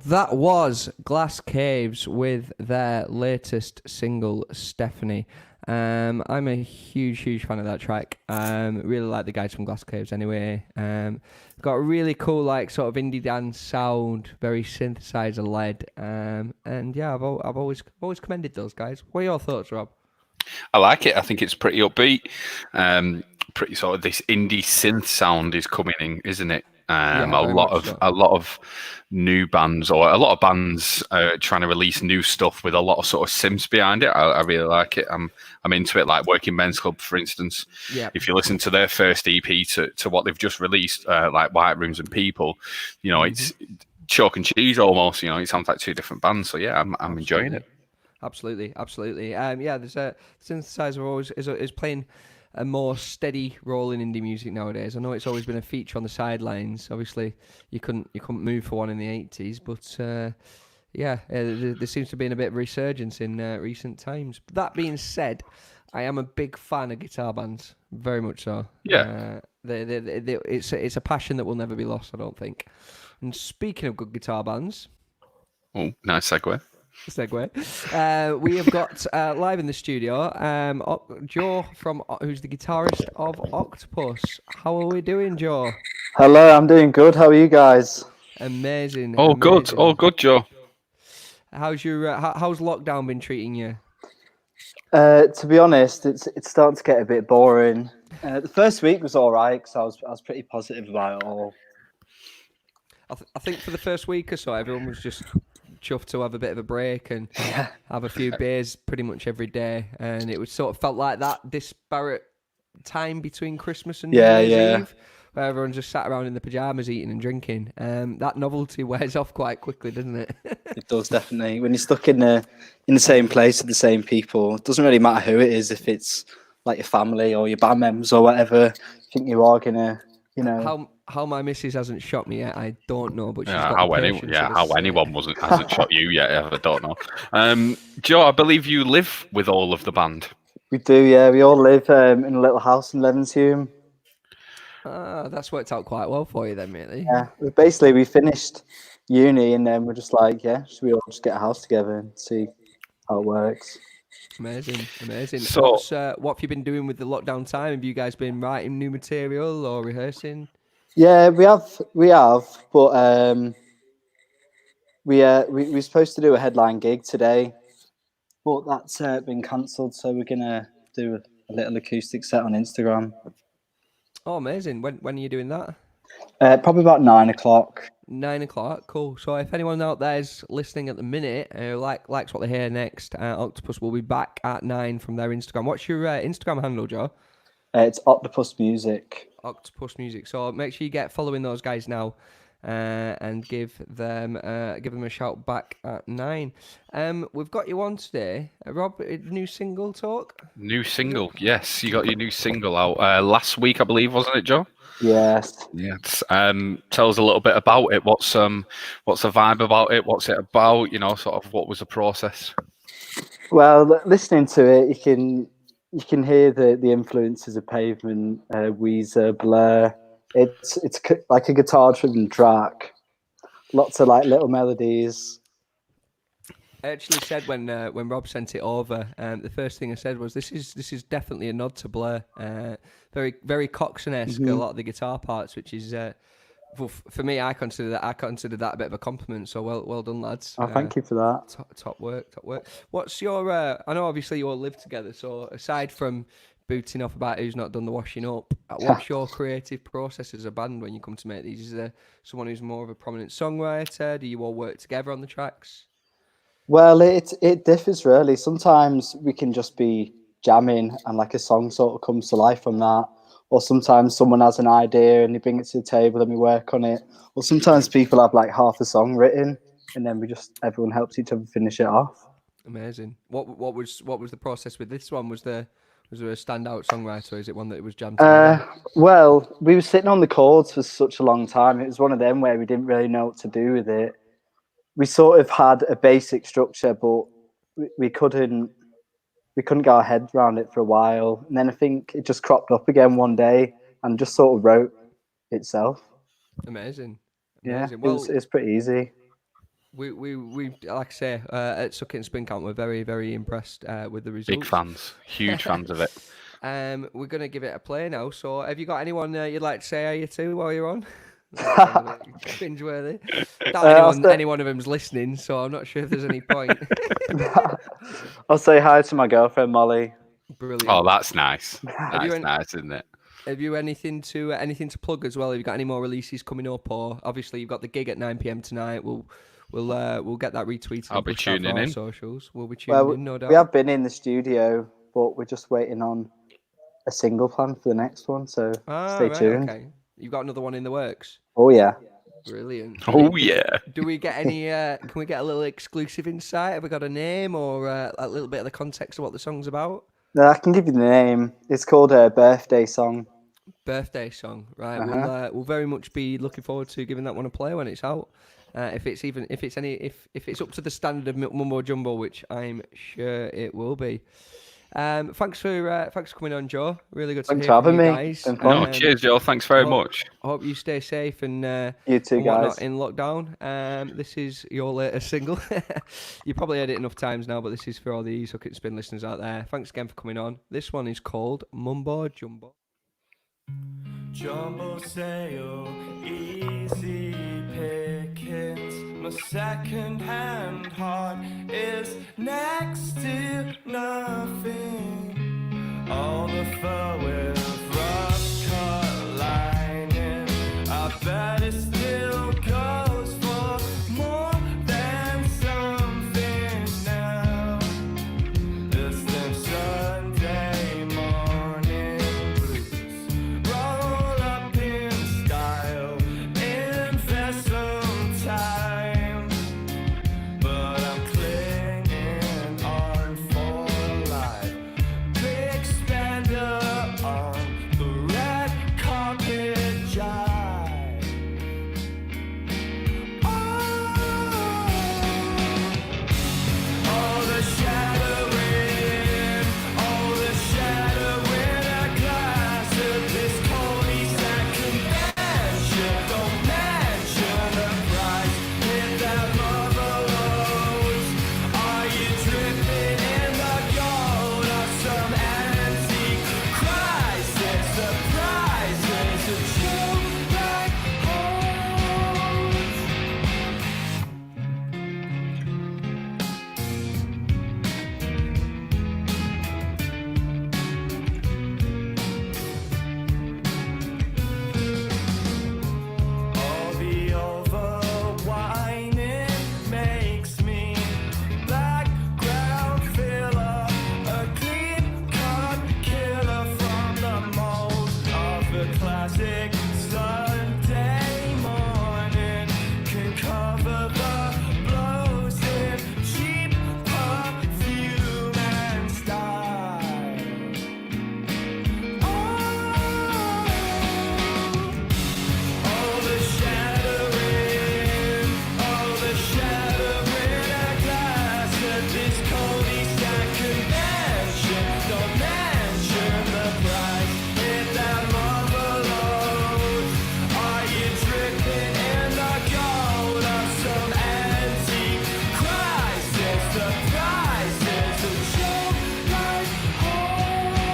That was Glass Caves with their latest single, Stephanie. I'm a huge fan of that track. Really like the guys from Glass Caves anyway. Got a really cool, like, sort of indie dance sound, very synthesizer led. And yeah, I've always commended those guys. What are your thoughts, Rob? I like it. I think it's pretty upbeat. Pretty sort of this indie synth sound is coming in, isn't it? Yeah, A very lot much of so. a lot of new bands, or a lot of bands trying to release new stuff with a lot of sort of synths behind it. I really like it. I'm into it. Like Working Men's Club, for instance. Yeah. If you listen to their first EP to what they've just released, like White Rooms and People, you know, it's chalk and cheese almost. You know, it sounds like two different bands. So yeah, I'm enjoying it. Absolutely. Yeah, there's a synthesizer always is playing a more steady role in indie music nowadays. I know it's always been a feature on the sidelines. Obviously, you couldn't move for one in the 80s, but there seems to be a bit of resurgence in recent times. That being said, I am a big fan of guitar bands, very much so. Yeah. It's a passion that will never be lost, I don't think. And speaking of good guitar bands, Oh, nice segue. we have got live in the studio Joe who's the guitarist of Octopus. How are we doing, Joe? Hello, I'm doing good. How are you guys? Amazing. Oh, good. amazing. Oh, good, Joe. How's your how's lockdown been treating you? To be honest, it's starting to get a bit boring. The first week was all right because I was pretty positive about it all. I think for the first week or so, everyone was just chuffed to have a bit of a break and have a few beers pretty much every day, and it was sort of felt like that disparate time between Christmas and New Year's Eve, where everyone just sat around in the pajamas eating and drinking. That novelty wears off quite quickly, doesn't it? It does, definitely. When you're stuck in the same place with the same people, it doesn't really matter who it is. If it's like your family or your band members or whatever, I think you are gonna, you know. How my missus hasn't shot me yet, I don't know, but she's Yeah, got the patience of a how saint. anyone hasn't shot you yet, I don't know. Joe, I believe you live with all of the band. We do, yeah. We all live in a little house in Levenshulme. That's worked out quite well for you then, really. Yeah, we finished uni and then we're just like, yeah, should we all just get a house together and see how it works? Amazing. So- What have you been doing with the lockdown time? Have you guys been writing new material or rehearsing? Yeah, we have, but we were supposed to do a headline gig today, but that's been cancelled. So we're gonna do a little acoustic set on Instagram. Oh, amazing. When are you doing that? Probably about 9 o'clock. 9 o'clock. Cool. So if anyone out there is listening at the minute, likes what they hear next, Octopus will be back at 9 from their Instagram. What's your Instagram handle, Joe? It's Octopus Music. Octopus Music. So make sure you get following those guys now, and give them a shout back at 9. We've got you on today, Rob. New single talk. New single, yes. You got your new single out last week, I believe, wasn't it, Joe? Yes. Yes. Tell us a little bit about it. What's the vibe about it? What's it about? You know, sort of what was the process? Well, listening to it, you can hear the influences of Pavement, Weezer, Blur. It's like a guitar-driven track. Lots of like little melodies. I actually said when Rob sent it over, the first thing I said was this is definitely a nod to Blur. Very very Coxon-esque, a lot of the guitar parts, which is for me, I consider that a bit of a compliment. So well done, lads. Oh, thank you for that. Top work. What's your? I know obviously you all live together. So aside from booting off about who's not done the washing up, what's your creative process as a band when you come to make these? Is there someone who's more of a prominent songwriter? Do you all work together on the tracks? Well, it differs really. Sometimes we can just be jamming and like a song sort of comes to life from that. Or sometimes someone has an idea and they bring it to the table and we work on it. Or sometimes people have like half a song written and then everyone helps each other finish it off. Amazing. What was the process with this one? Was there a standout songwriter, or is it one that was jammed together? Well, we were sitting on the chords for such a long time. It was one of them where we didn't really know what to do with it. We sort of had a basic structure, but we couldn't get our heads around it for a while. And then I think it just cropped up again one day and just sort of wrote itself. Amazing. Yeah, Well, it's pretty easy. We like I say at Suck It and Spin Camp, we're very, very impressed with the results. Big fans, huge fans of it. We're gonna give it a play now. So, have you got anyone you'd like to say are you to while you're on? Cringeworthy. Any one of them's listening, so I'm not sure if there's any point. I'll say hi to my girlfriend Molly. Brilliant. Oh, that's nice. you That's an- nice, isn't it? Have you anything to plug as well? Have you got any more releases coming up, or obviously you've got the gig at 9 p.m. tonight? We'll get that retweeted. I'll and be pushed out for tuning our in. Socials. We'll be tuning Well, in, no doubt. we have been in the studio, but we're just waiting on a single plan for the next one. So stay tuned. Okay. You've got another one in the works. Oh yeah. Brilliant. Oh yeah. Do we get any? Can we get a little exclusive insight? Have we got a name or a little bit of the context of what the song's about? I can give you the name. It's called a birthday song. Birthday song, right? Uh-huh. We'll very much be looking forward to giving that one a play when it's out. If it's up to the standard of Mumbo Jumbo, which I'm sure it will be. Thanks for coming on, Joe. Really good to Thanks hear for from having you me. guys. Been fun. No, cheers, Joe. Thanks very much. I hope you stay safe and You too, and whatnot guys. in lockdown. This is your latest single. You probably heard it enough times now, but this is for all the Suck It and Spin listeners out there. Thanks again for coming on. This one is called Mumbo Jumbo. Jumbo sale, easy pickings. My second-hand heart is next to nothing. All the fur with rust-cut lining. I bet it still goes for more than something now. It's them Sunday morning blues. Roll up in style, invest some time. But I'm clinging on for life. Big spender on the red carpet jive. Oh, the shattering, oh, the shattering of glass of this cul-de-sac convention. Don't mention the price, hit that mother loads. Are you dripping in the gold of some antique crisis? The prize is a joke like holes. All the over-whining makes me background filler, a clean-cut killer from the mold of the classic Sunday morning. Can cover the blows in cheap perfume and style. Oh, the shattering, oh, the shattering of glass at this cul-de-sac convention. Don't mention the price, hit that mother loads. Are you dripping in the gold of some antique crisis? The price is a joke like holes.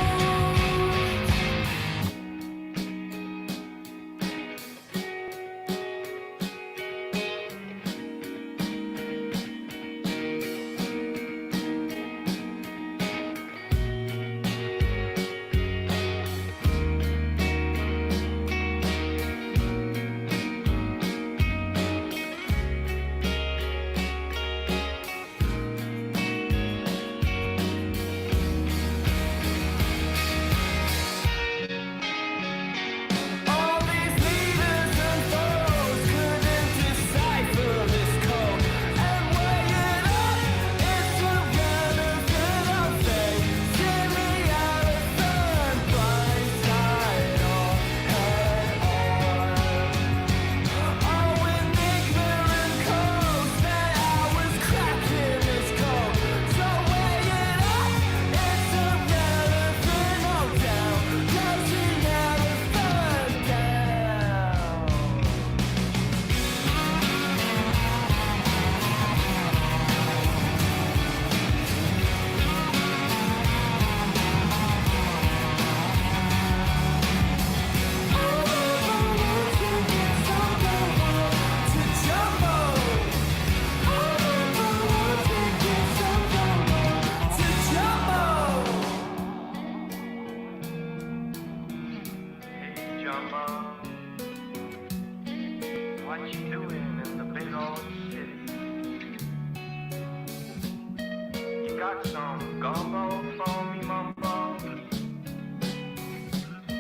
got some gumbo for me, mumbo?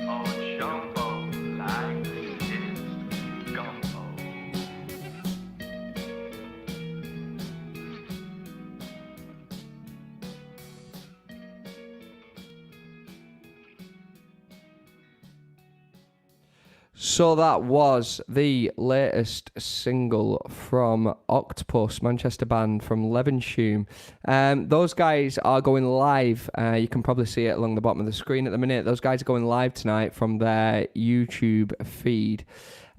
Oh, jumbo, like this gumbo. So that was the latest single from Octopus, Manchester band from Levenshulme. Those guys are going live. You can probably see it along the bottom of the screen at the minute. Those guys are going live tonight from their YouTube feed.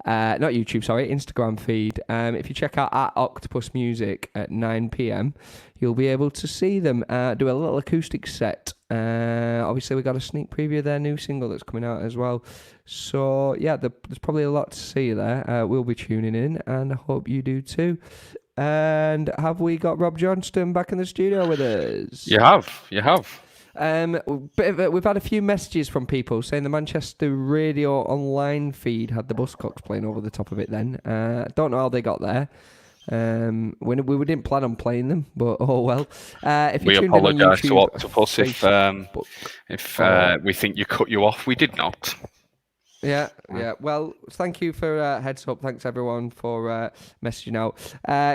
Not YouTube, sorry, Instagram feed. If you check out at Octopus Music at 9 p.m, you'll be able to see them do a little acoustic set. Obviously, we got a sneak preview of their new single that's coming out as well. So, yeah, there's probably a lot to see there. We'll be tuning in, and I hope you do too. And have we got Rob Johnston back in the studio with us? You have. We've had a few messages from people saying the Manchester Radio Online feed had the Buzzcocks playing over the top of it then. Don't know how they got there. We didn't plan on playing them, but oh well. If We tuned in on apologise to YouTube, Octopus if we think you cut you off. We did not. Yeah. Well, thank you for heads up. Thanks everyone for messaging out.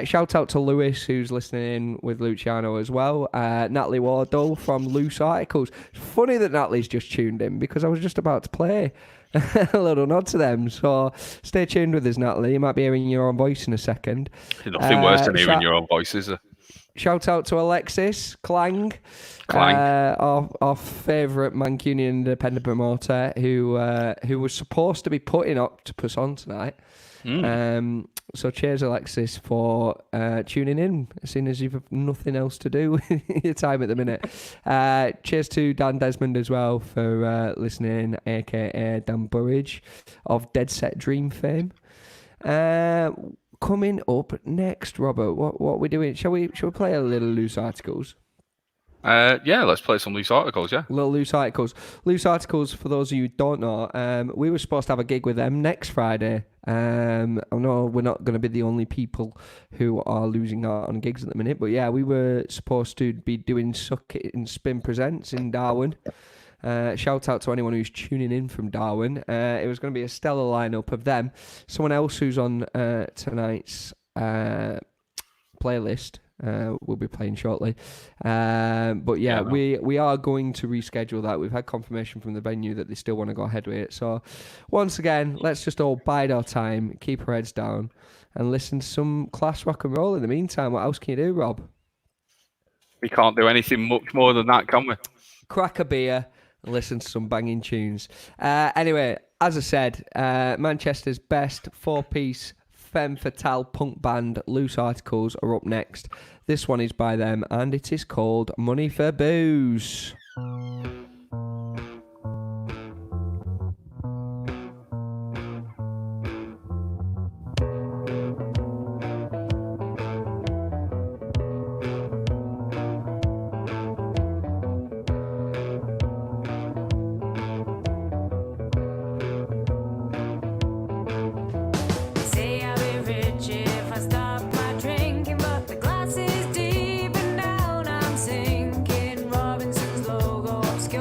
Shout out to Lewis who's listening in with Luciano as well. Natalie Wardle from Loose Articles. It's funny that Natalie's just tuned in because I was just about to play a little nod to them. So stay tuned with us, Natalie. You might be hearing your own voice in a second. Nothing worse than hearing your own voice, is there? Shout out to Alexis Clang. Our favourite Mancunian independent promoter who was supposed to be putting Octopus on tonight. So cheers, Alexis, for tuning in, seeing as you've nothing else to do with your time at the minute. Cheers to Dan Desmond as well for listening, aka Dan Burridge of Dead Set Dream fame. Coming up next, Robert, what are we doing? Shall we play a little Loose Articles? Yeah, let's play some Loose Articles, yeah. Little Loose Articles. Loose Articles, for those of you who don't know, we were supposed to have a gig with them next Friday. I know we're not going to be the only people who are losing out on gigs at the minute, but yeah, we were supposed to be doing Suck It and Spin Presents in Darwin. Shout out to anyone who's tuning in from Darwin. It was going to be a stellar lineup of them. Someone else who's on tonight's playlist will be playing shortly. But yeah, we are going to reschedule that. We've had confirmation from the venue that they still want to go ahead with it. So once again, let's just all bide our time, keep our heads down, and listen to some class rock and roll in the meantime. What else can you do, Rob? We can't do anything much more than that, can we? Crack a beer and listen to some banging tunes. Anyway, as I said, Manchester's best four-piece femme fatale punk band, Loose Articles, are up next. This one is by them, and it is called Money for Booze. Say I'll be rich if I stop my drinking, but the glass is deep and down I'm sinking. Robinson's logo obscure.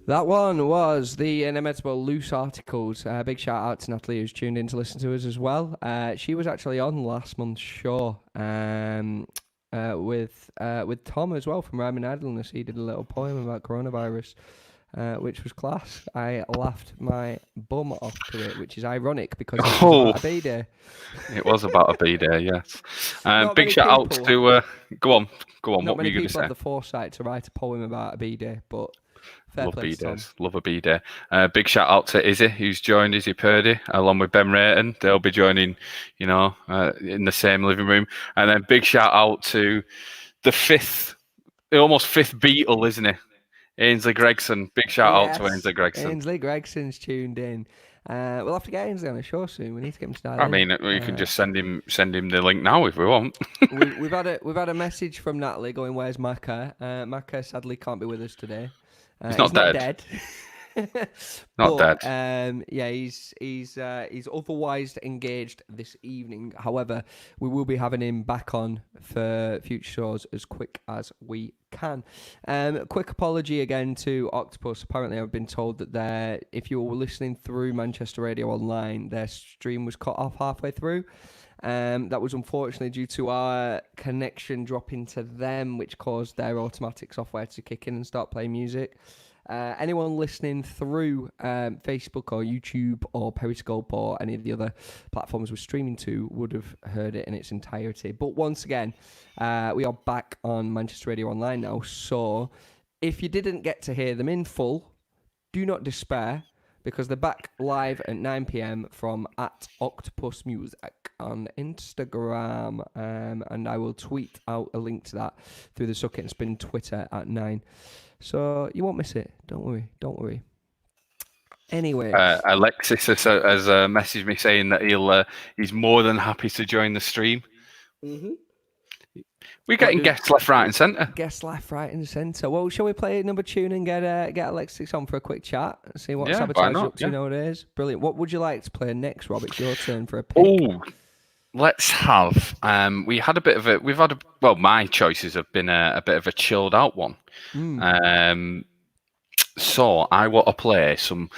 That one was the inimitable Loose Articles. Big shout out to Natalie who's tuned in to listen to us as well. She was actually on last month's show with Tom as well from Rhyming Idleness. He did a little poem about coronavirus, which was class. I laughed my bum off to it, which is ironic because it was about a B-Day. It was about a B-Day, yes. Not Big many shout out people- to... Go on. Not What were many you going to people say? have the foresight to write a poem about a B-Day, but fair Love play to Tom. B-Days. Love a B-Day. Big shout out to Izzy, who's joined Izzy Purdy, along with Ben Rayton. They'll be joining, in the same living room. And then big shout out to the almost fifth Beatle, isn't he? Ainsley Gregson. Big shout out to Ainsley Gregson. Ainsley Gregson's tuned in. We'll have to get Ainsley on a show soon. We need to get him to dial I in. mean, we can just send him the link now if we want. We've had a message from Natalie going, "Where's Macca?" Macca sadly can't be with us today. He's not dead. Not dead. Yeah, he's otherwise engaged this evening. However, we will be having him back on for future shows as quick as we can. Quick apology again to Octopus. Apparently, I've been told that if you were listening through Manchester Radio Online, their stream was cut off halfway through. That was unfortunately due to our connection dropping to them, which caused their automatic software to kick in and start playing music. Anyone listening through Facebook or YouTube or Periscope or any of the other platforms we're streaming to would have heard it in its entirety. But once again, we are back on Manchester Radio Online now. So if you didn't get to hear them in full, do not despair, because they're back live at 9 p.m. from @OctopusMusic on Instagram. And I will tweet out a link to that through the Suck It and Spin Twitter at 9. So you won't miss it. Don't worry. Anyway. Alexis has messaged me saying that he's more than happy to join the stream. Mm-hmm. We're getting guests left, right and centre. Guests left, right and centre. Well, shall we play another tune and get Alexis on for a quick chat and see what Sabotage is up to nowadays? Brilliant. What would you like to play next, Rob? It's your turn for a pick. Oh, let's have. My choices have been a bit of a chilled out one. So I want to play some.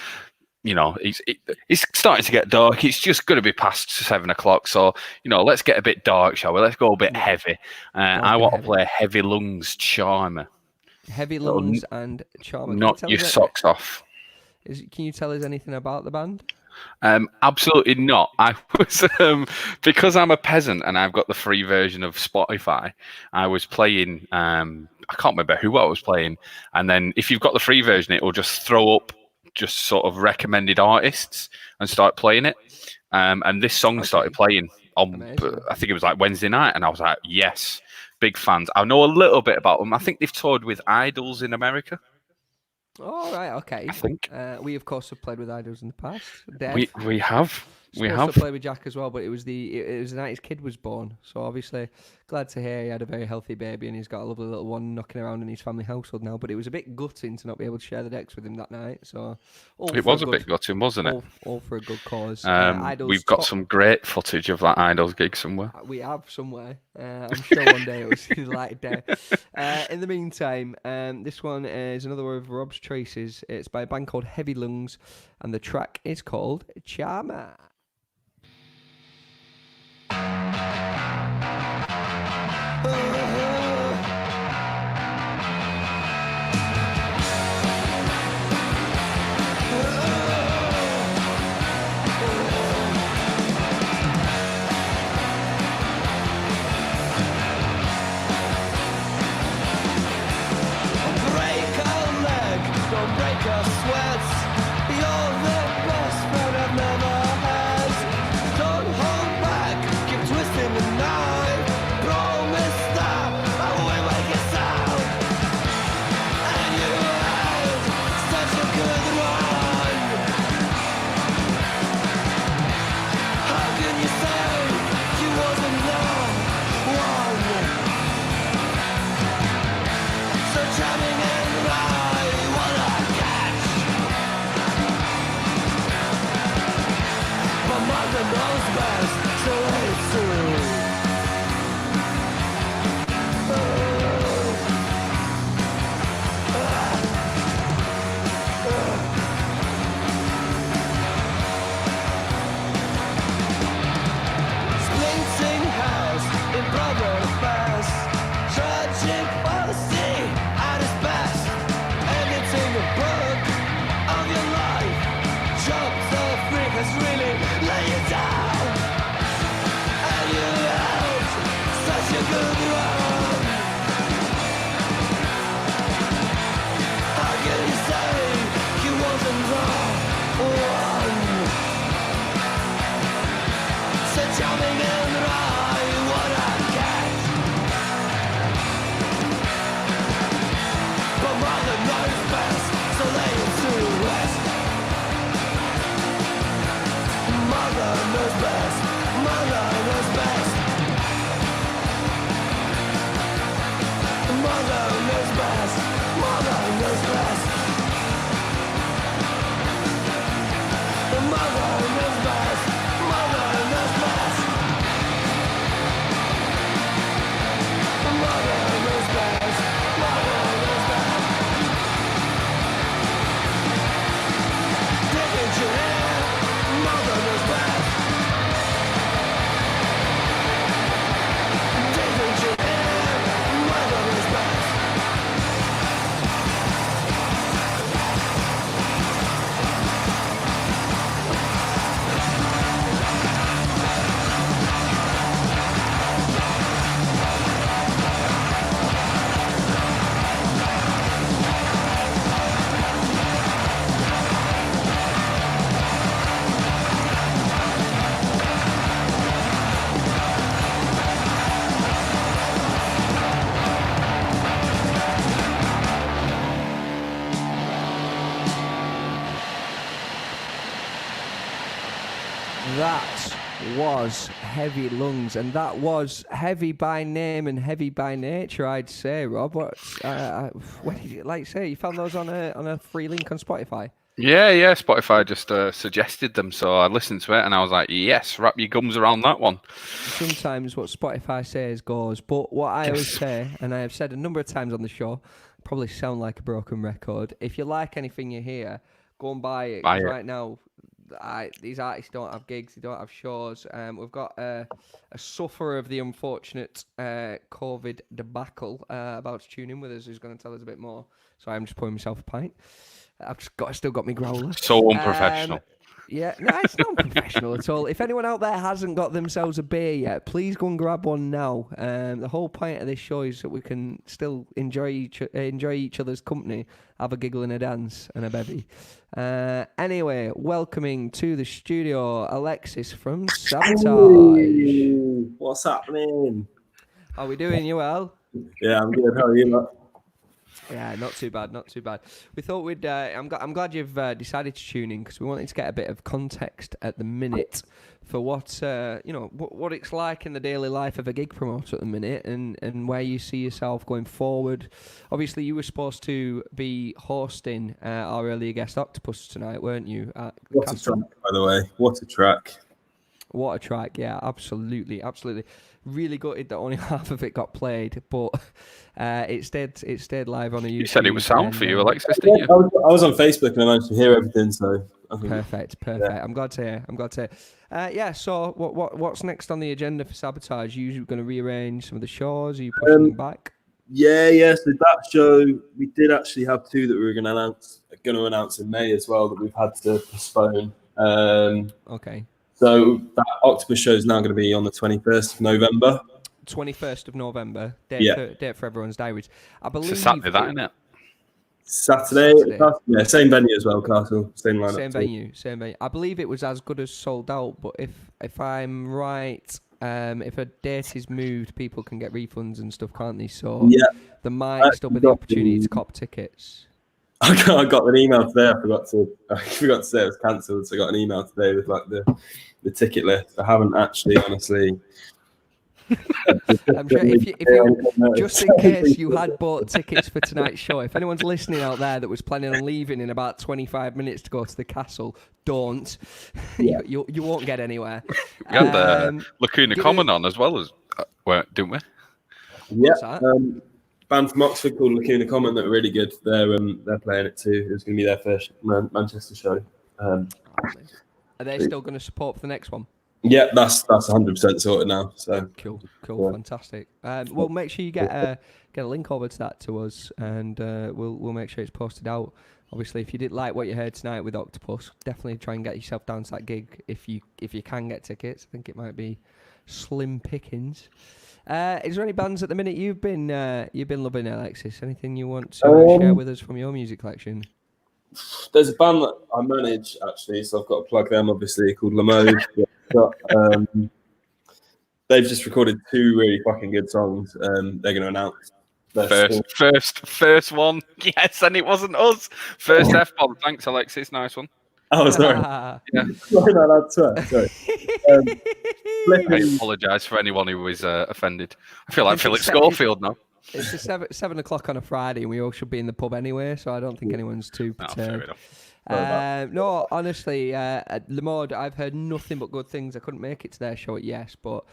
It's starting to get dark. It's just going to be past 7 o'clock. So, let's get a bit dark, shall we? Let's go a bit heavy. I want to play Heavy Lungs Charmer. Heavy Lungs and Charmer. Knock your socks off. Can you tell us anything about the band? Absolutely not. I was because I'm a peasant and I've got the free version of Spotify. I was playing. I can't remember who I was playing. And then if you've got the free version, it will just throw up just sort of recommended artists and start playing it. And this song started playing on, I think it was like Wednesday night, and I was like, yes, big fans. I know a little bit about them. I think they've toured with Idols in America. Oh, right, okay. I think. We, of course, have played with Idols in the past. We have. We have. to play with Jack as well, but it was the night his kid was born. So obviously, glad to hear he had a very healthy baby and he's got a lovely little one knocking around in his family household now. But it was a bit gutting to not be able to share the decks with him that night. So it was a bit gutting, wasn't it? All for a good cause. We've got some great footage of that Idols gig somewhere. We have somewhere. I'm sure one day it was light day. In the meantime, this one is another one of Rob's choices. It's by a band called Heavy Lungs, and the track is called Charmer. has really let you down. And you held such a good run. How can you say you wasn't the one? So charming and right, what I get. But mother knows best, so lay it to rest. Mother knows best, mother knows best. Mother knows best, mother knows best. Mother knows best, mother knows best. Mother knows best, mother knows best. Didn't you hear? Mother knows best. Didn't you hear? Mother knows best. That was Heavy Lungs, and that was heavy by name and heavy by nature, I'd say, Rob. What did you like say? You found those on a free link on Spotify? Yeah. Spotify just suggested them, so I listened to it and I was like, yes, wrap your gums around that one. Sometimes what Spotify says goes, but what I always say, and I have said a number of times on the show, probably sound like a broken record. If you like anything you hear, go and buy it. 'Cause right now, these artists don't have gigs, they don't have shows. We've got a sufferer of the unfortunate COVID debacle about to tune in with us, who's going to tell us a bit more. So I'm just pouring myself a pint. I've still got my growler. So unprofessional. Yeah, no, it's not professional at all. If anyone out there hasn't got themselves a beer yet, please go and grab one now. The whole point of this show is that we can still enjoy each other's company, have a giggle and a dance and a bevy. Anyway, welcoming to the studio, Alexis from Sabotage. Ooh, what's happening? How are we doing? You well? Yeah, I'm good. How are you, Matt? Yeah, not too bad, not too bad. We thought we'd. I'm glad you've decided to tune in because we wanted to get a bit of context at the minute for what what it's like in the daily life of a gig promoter at the minute, and where you see yourself going forward. Obviously, you were supposed to be hosting our earlier guest Octopus tonight, weren't you? What a track, by the way. What a track. What a track, yeah, absolutely. Really gutted that only half of it got played, but it stayed live on a YouTube. You said it was sound for you, Alexis, Yeah, didn't you? I was on Facebook and I managed to hear everything, so I think Perfect. I'm glad to hear. So what's next on the agenda for Sabotage? You going to rearrange some of the shows? Are you pushing them back? Yeah. So that show, we did actually have two that we were going to announce in May as well that we've had to postpone. Okay. So that Octopus show is now going to be on the 21st of November. 21st of November. Date for everyone's diaries. I believe It's a Saturday, that, isn't it? Saturday. Yeah, same venue as well, Castle. Same lineup. Same venue. I believe it was as good as sold out, but if I'm right, if a date is moved, people can get refunds and stuff, can't they? So there might still be the opportunity to cop tickets. I got an email today. I forgot to say it was cancelled. So I got an email today with like the ticket list. I haven't actually, honestly. I'm sure if you just in case you had bought tickets for tonight's show, if anyone's listening out there that was planning on leaving in about 25 minutes to go to the castle, don't. You won't get anywhere. We had the Lacuna Common on as well as, didn't we? Yeah. Band from Oxford called Lacuna Common that are really good. They're playing it too. It was going to be their first Manchester show. Are they still going to support for the next one? Yeah, that's 100% sorted now. So cool, fantastic. Well, make sure you get a link over to that to us, and we'll make sure it's posted out obviously, if you didn't like what you heard tonight with Octopus, definitely try and get yourself down to that gig if you can get tickets. I think it might be slim pickings. Is there any bands at the minute you've been loving, Alexis? Anything you want to share with us from your music collection? There's a band that I manage actually, so I've got to plug them. Obviously, called Lamode. They've just recorded 2 really fucking good songs. They're going to announce their First one. Yes, and it wasn't us. First F-bomb. Thanks, Alexis. Nice one. Oh, sorry. Yeah. No, that's right. Sorry. I apologise for anyone who was offended. I feel like Philip Schofield now. It's 7 o'clock on a Friday, and we all should be in the pub anyway, so I don't think anyone's too perturbed. No, honestly, Lamode, I've heard nothing but good things. I couldn't make it to their show at Yes, but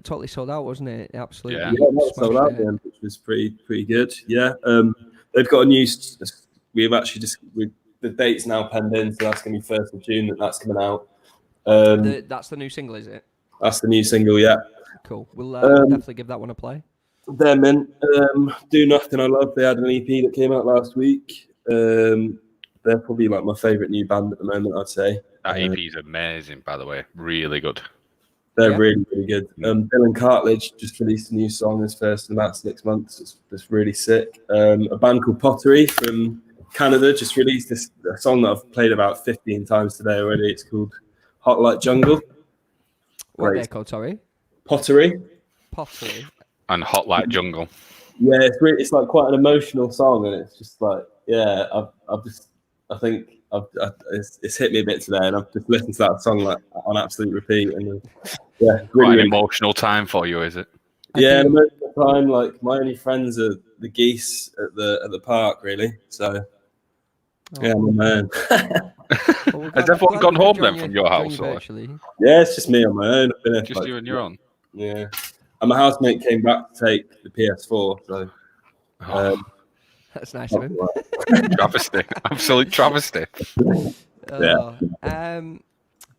totally sold out, wasn't it? Absolutely. Yeah, sold out then, which was pretty good. Yeah, they've got a new. We've actually the date's now penned in, so that's going to be 1st of June. That's coming out. That's the new single, is it? That's the new single. Yeah. Cool. We'll definitely give that one a play. They're mint. Do Nothing I Love. They had an EP that came out last week. They're probably like my favourite new band at the moment, I'd say. That EP is amazing, by the way. Really good. They're really, really good. Dylan Cartledge just released a new song his first in about 6 months. It's really sick. A band called Pottery from Canada just released a song that I've played about 15 times today already. It's called Hot Like Jungle. What are they called, sorry? Pottery. And Hot Like Jungle. Yeah, it's like quite an emotional song, and it's just like, yeah, it's hit me a bit today, and I've just listened to that song like on absolute repeat, and yeah, Quite an emotional time for you, is it? Yeah, an emotional time. Like my only friends are the geese at the park, really. So yeah, I'm a man. Has everyone gone home then from your house? Or? Yeah, it's just me on my own. I've been just you and your own. Yeah, and my housemate came back to take the PS4, so. That's nice of him. Travesty, absolute travesty.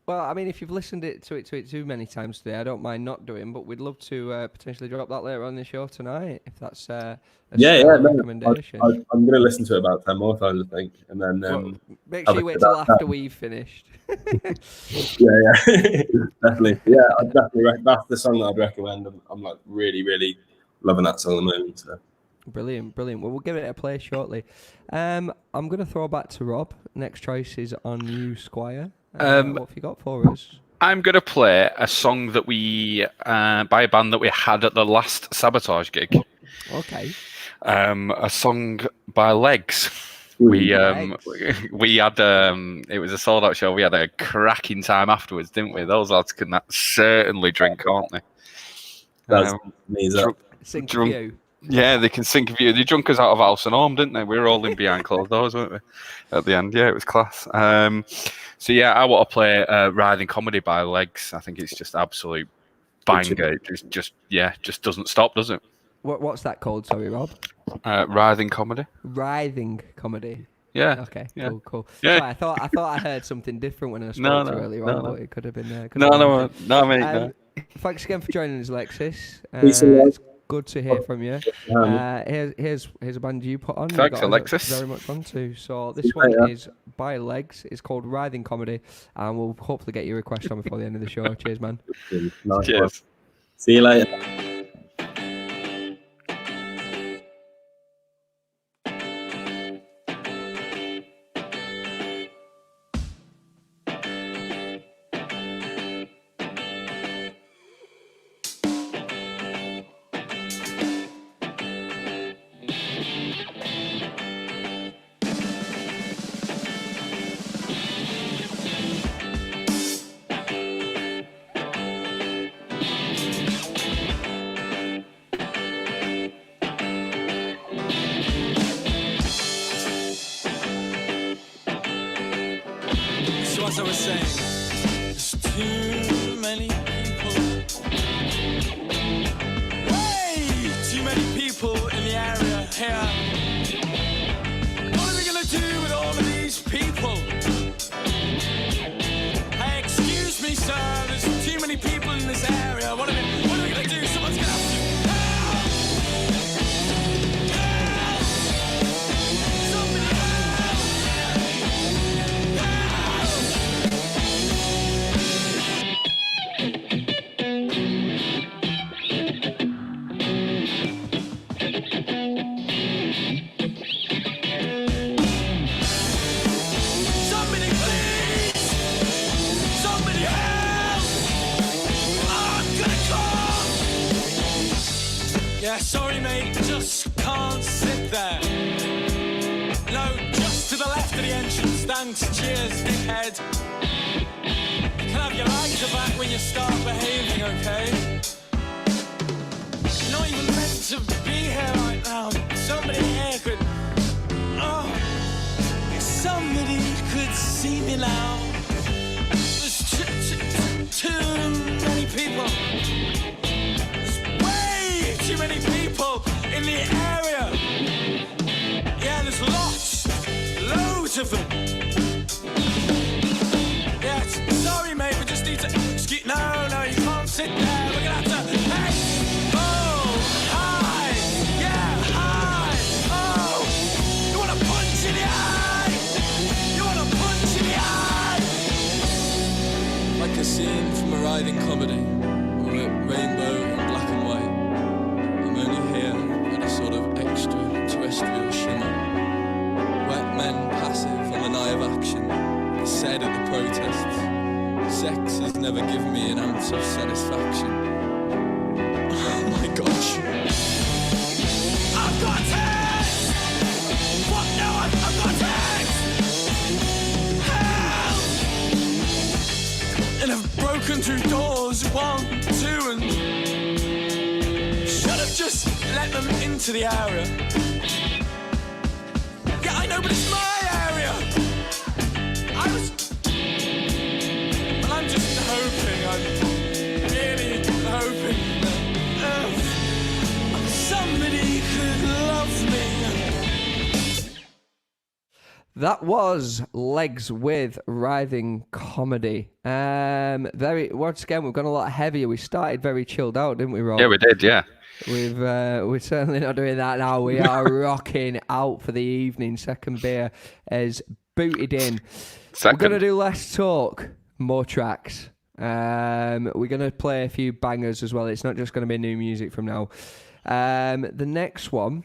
Well, I mean, if you've listened to it too many times today, I don't mind not doing, but we'd love to potentially drop that later on the show tonight, if that's a recommendation. I'm going to listen to it about 10 more times, I think, and then make sure you wait till after we've finished. yeah, definitely. Yeah, I'd definitely. That's the song that I'd recommend. I'm like really, really loving that song at the moment. So. Brilliant. Well, we'll give it a play shortly. I'm going to throw back to Rob. Next choice is on you, Squire. What have you got for us? I'm going to play a song that by a band that we had at the last Sabotage gig. Okay. A song by Legs. We had it was a sold out show. We had a cracking time afterwards, didn't we? Those lads can certainly drink, can't they? That's amazing. Sing for you. Yeah, they can sink of you. They drunk us out of house and home, didn't they? We were all in behind closed doors, weren't we? At the end, yeah, it was class. So yeah, I want to play Writhing Comedy by Legs. I think it's just absolute banger. It just doesn't stop, does it? What's that called? Sorry, Rob. Writhing Comedy. Writhing Comedy. Yeah. Okay. Yeah. Cool. Yeah. Sorry, I thought I heard something different when I spoke to you earlier on, but it could have been. No, mate. Thanks again for joining us, Alexis. Peace and love. Good to hear from you. Here's a band you put on. Thanks, Alexis. Very much fun too. So this one is by Legs. It's called Writhing Comedy, and we'll hopefully get your request on before the end of the show. Cheers, man. Nice. Cheers. See you later. So as I was saying, there's too many people. Way too many people in the area here. What are we gonna do with all of these people? Hey, excuse me, sir. There's too many people in this area. What are we gonna do? Someone's gonna have to help! Help! Somebody help! Yeah, sorry mate, just can't sit there. No, just to the left of the entrance. Thanks, cheers, dickhead. You can have your lighter back when you start behaving, okay? You're not even meant to be here right now. Somebody here could... Oh, if somebody could see me now. There's too many people. There's way too many people in the area. Yeah, there's loads of them. Yeah, sorry mate, we just need to excuse... No, you can't sit there. We're gonna have to... Hey! Oh! Hi! Yeah, hi! Oh! You want a punch in the eye? You want a punch in the eye? Like a scene from a riding comedy, with rainbow and black and white. I'm only here at a sort of extraterrestrial shimmer. Wet men passive on the night of action. It's said at the protests. Sex has never given me an ounce of satisfaction. Oh my gosh. I've got text! What? No, I've got text! Help! And I've broken through doors, 1, 2, and should have just let them into the area. Yeah, I know, but it's my area. Well, I'm just hoping, I'm really hoping that somebody could love me. That was Legs with Writhing Comedy. Once again, we've gone a lot heavier. We started very chilled out, didn't we, Rob? Yeah, we did, yeah. We're certainly not doing that now. We are rocking out for the evening. Second beer is booted in. We're going to do less talk, more tracks. We're going to play a few bangers as well. It's not just going to be new music from now. The next one,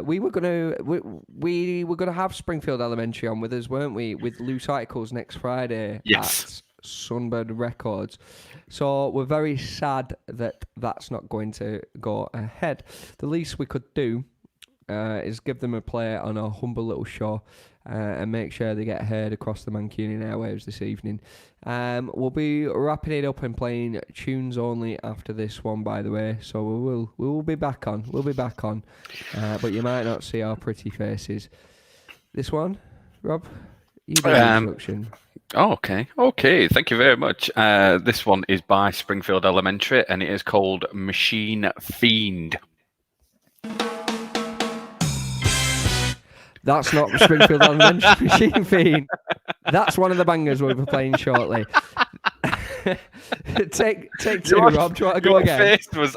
we were going to have Springfield Elementary on with us, weren't we? With Loose Articles next Friday. Yes. At Sunbird Records. So we're very sad that that's not going to go ahead. The least we could do is give them a play on our humble little show and make sure they get heard across the Mancunian airwaves this evening. We'll be wrapping it up and playing tunes only after this one, by the way. So we will be back on. We'll be back on. But you might not see our pretty faces. This one, Rob, you do the introduction. Oh, okay. Thank you very much. This one is by Springfield Elementary, and it is called Machine Fiend. That's not Springfield Elementary. Machine Fiend. That's one of the bangers we'll be playing shortly. Take two, Rob. Do you want to go again? Your face was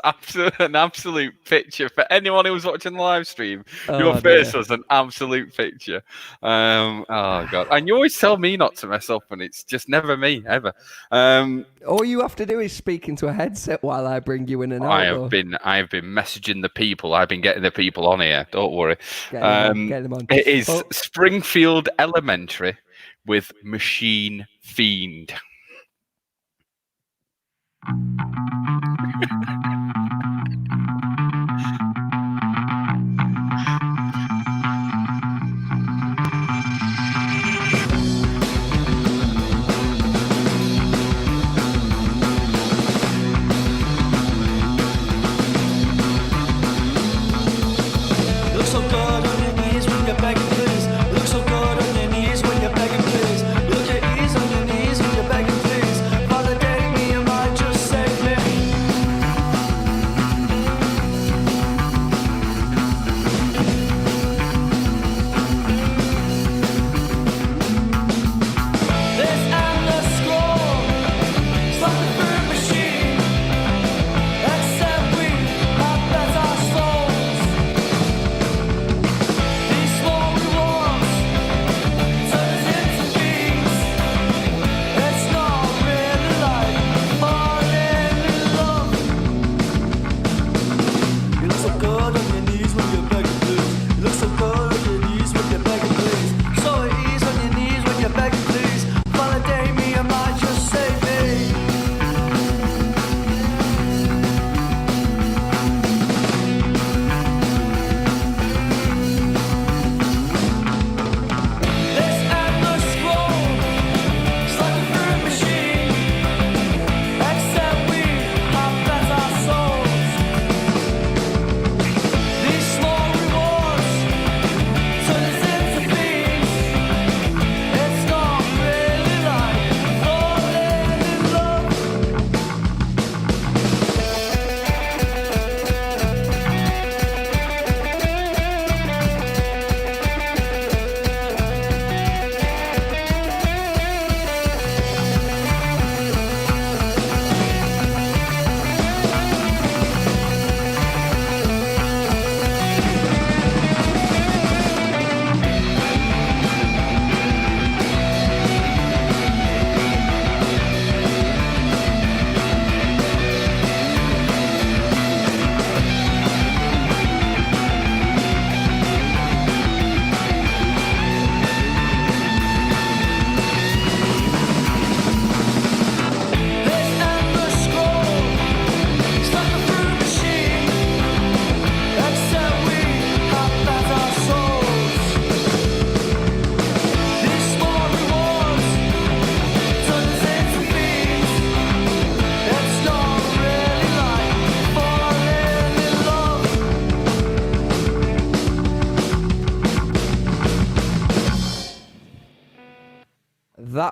an absolute picture. For anyone who was watching the live stream, your face was an absolute picture. Oh, God. And you always tell me not to mess up, and it's just never me, ever. All you have to do is speak into a headset while I bring you in and out. I have been messaging the people. I've been getting the people on here. Don't worry. Get them on. It is Springfield Elementary with Machine Fiend. Look so good on your knees when you're begging please. Look so good on your knees when you're begging please. Look at ease on your knees when you're begging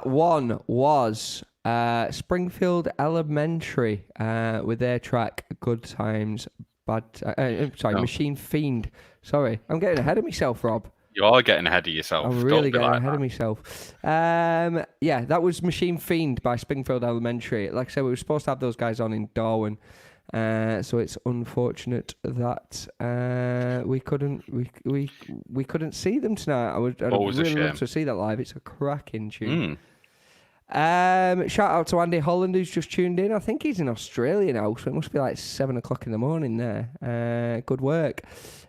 that one was Springfield Elementary with their track "Good Times, Machine Fiend." Sorry, I'm getting ahead of myself, Rob. You are getting ahead of yourself. I'm Don't really be getting like ahead that. of myself. Yeah, that was Machine Fiend by Springfield Elementary. Like I said, we were supposed to have those guys on in Darwin, so it's unfortunate that we couldn't see them tonight. I'd Always a really love shame. to see that live. It's a cracking tune. Mm. Shout out to Andy Holland who's just tuned in. I think he's in Australia now, so it must be like 7 o'clock in the morning there. Good work.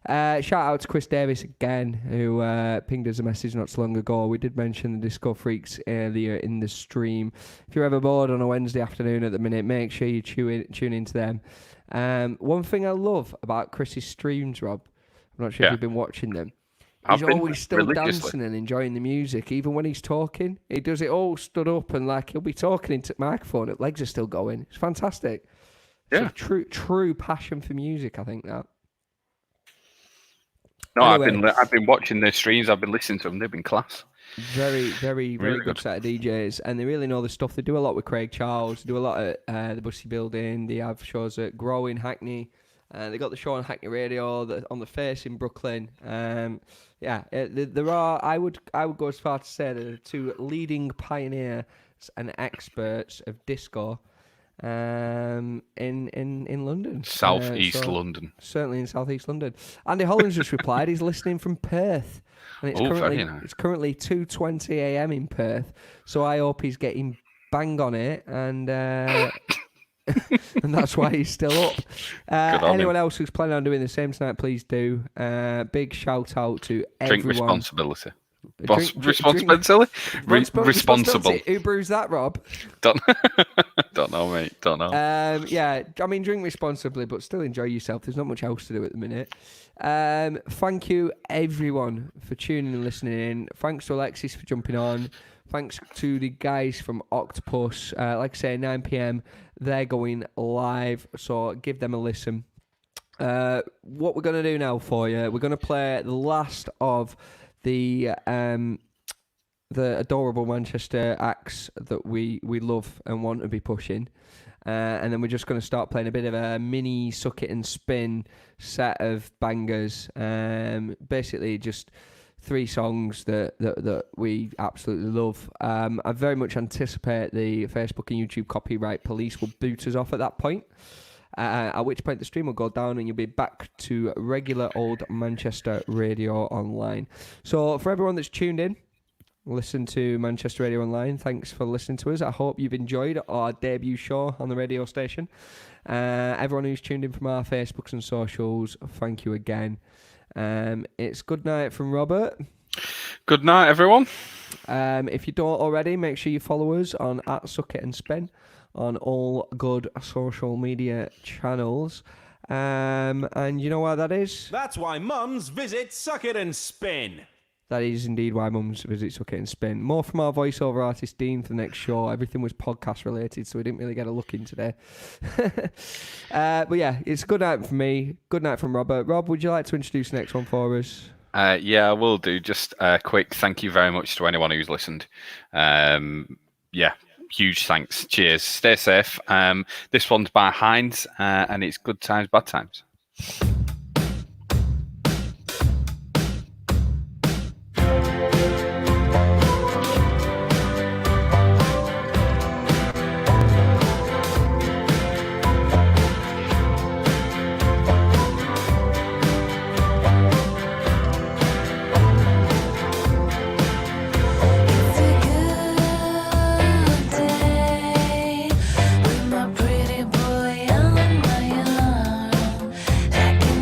Shout out to Chris Davis again, who pinged us a message not so long ago. We did mention the Disco Freaks earlier in the stream. If you're ever bored on a Wednesday afternoon at the minute, make sure you tune into them. One thing I love about Chris's streams, Rob, I'm not sure if you've been watching them. He's I've been always still religiously. dancing and enjoying the music, even when he's talking. He does it all stood up and like he'll be talking into the microphone. His legs are still going. It's fantastic. Yeah. It's a true passion for music, I think that. No, Anyway. I've been watching their streams. I've been listening to them. They've been class. Very Really good good. set of DJs, and they really know the stuff. They do a lot with Craig Charles. They do a lot at the Bussy Building. They have shows at Grow in Hackney. They got the show on Hackney Radio, on the Face in Brooklyn. There are. I would go as far to say that the two leading pioneers and experts of disco in London, Southeast London. certainly in Southeast London. Andy Holland's just replied he's listening from Perth, and it's Very nice. it's currently 2:20 a.m. in Perth. So I hope he's getting bang on it and. And that's why he's still up. Anyone else who's planning on doing the same tonight, please do. Big shout out to Drink everyone. responsibility. Responsibility. Responsible. Who brews that, Rob? Don't know, mate. Don't know. Yeah, I mean, drink responsibly, but still enjoy yourself. There's not much else to do at the minute. Thank you, everyone, for tuning and listening in. Thanks to Alexis for jumping on. Thanks to the guys from Octopus. Like I say, 9 p.m. They're going live, so give them a listen. What we're going to do now for you, we're going to play the last of the adorable Manchester acts that we love and want to be pushing. And then we're just going to start playing a bit of a mini Suck It and Spin set of bangers. Basically just 3 songs that we absolutely love. I very much anticipate the Facebook and YouTube copyright police will boot us off at that point. At which point the stream will go down and you'll be back to regular old Manchester Radio Online. So for everyone that's tuned in, listen to Manchester Radio Online, thanks for listening to us. I hope you've enjoyed our debut show on the radio station. Everyone who's tuned in from our Facebooks and socials, thank you again. It's good night from Robert. Good night, everyone. If you don't already, make sure you follow us on @SuckItAndSpin on all good social media channels. And you know why that is? That's why mums visit Suck It and Spin. That is indeed why mums visit Suck It and Spin. More from our voiceover artist Dean for the next show. Everything was podcast related, so we didn't really get a look in today. But yeah, it's a good night from me. Good night from Robert. Rob, would you like to introduce the next one for us? Yeah, I will do. Just a quick thank you very much to anyone who's listened. Yeah, huge thanks. Cheers. Stay safe. This one's by Heinz, and it's Good Times, Bad Times. It's a good day with my pretty boy on my arm. I can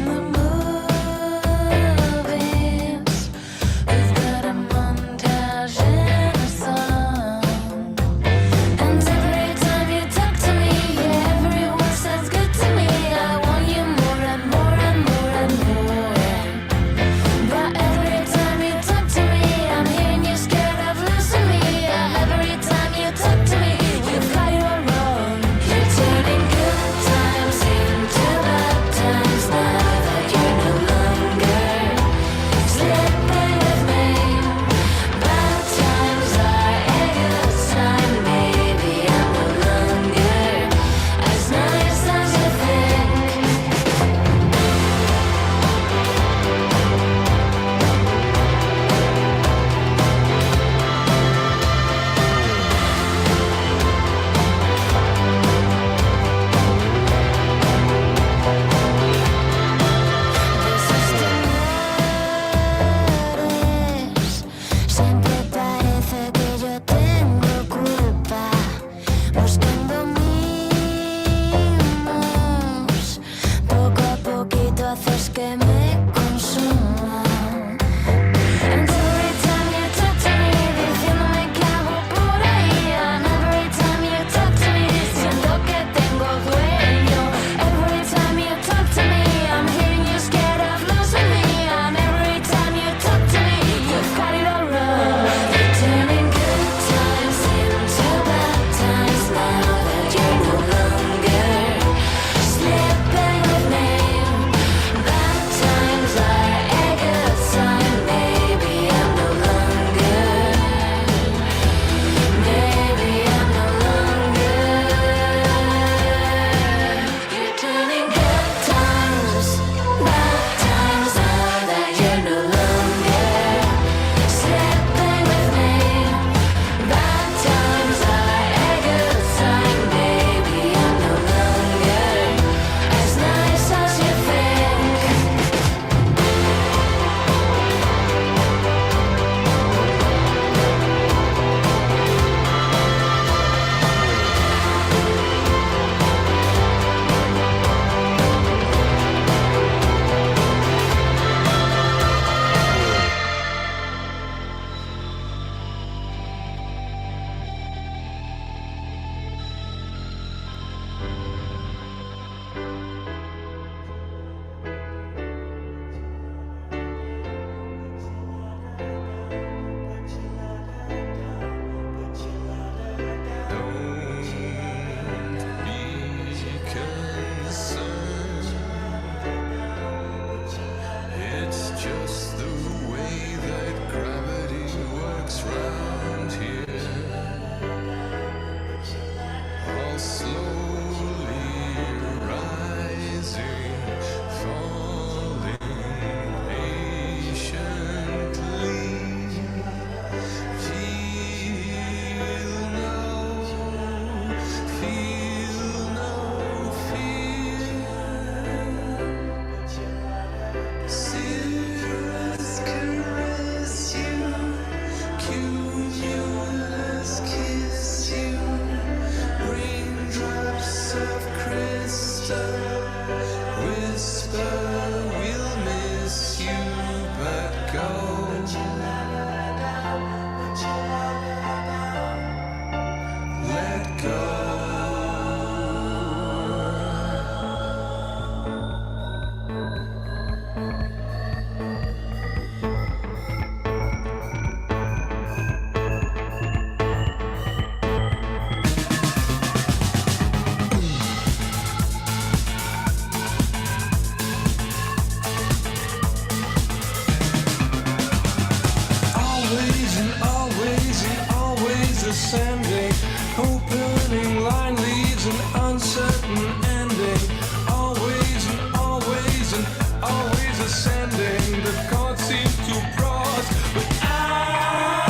Ascending, opening line leaves an uncertain ending. Always and always and always ascending. The chord seems to cross, but I'm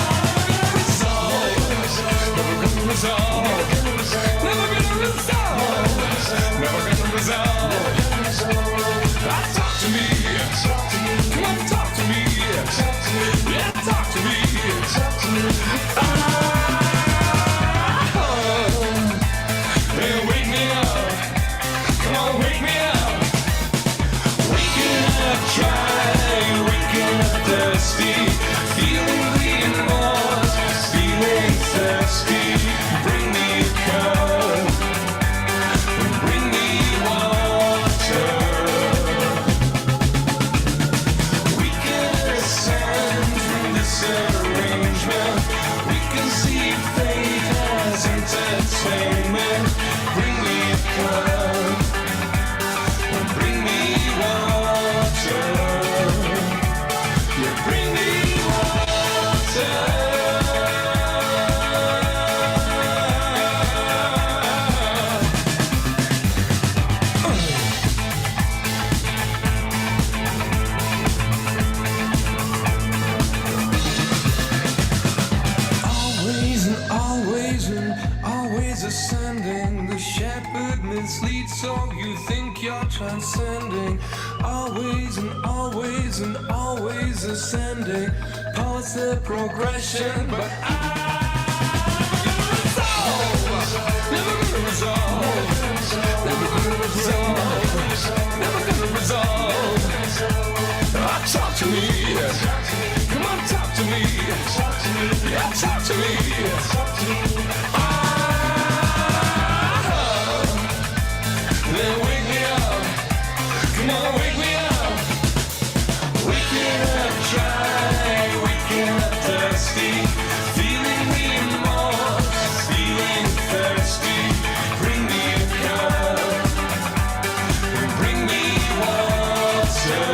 never gonna resolve. Never gonna resolve. Never gonna resolve. Talk to me. Come on, talk to me. Yeah, talk to me. Wake me up, come on, wake me up. Waking up dry, waking up thirsty, feeling the remorse, feeling thirsty. Bring me a cup, bring me water. We can ascend from this arrangement. We can see fate as entertainment. Bring me a cup, bring me water. Yeah, bring me water. Always and always and always ascending. The shepherd misleads, so you think you're transcending. Always and always and always ascending. Pause the progression, but never gonna resolve. Never gonna resolve. Never gonna resolve. Talk to me. Come on, talk to me. Yeah, talk to me. Then wake me up. Come on, wake me up. Waking up dry, waking up thirsty, feeling remorse, feeling thirsty. Bring me a cup, bring me water.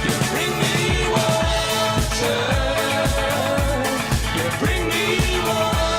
Yeah, bring me water. Yeah, bring me water.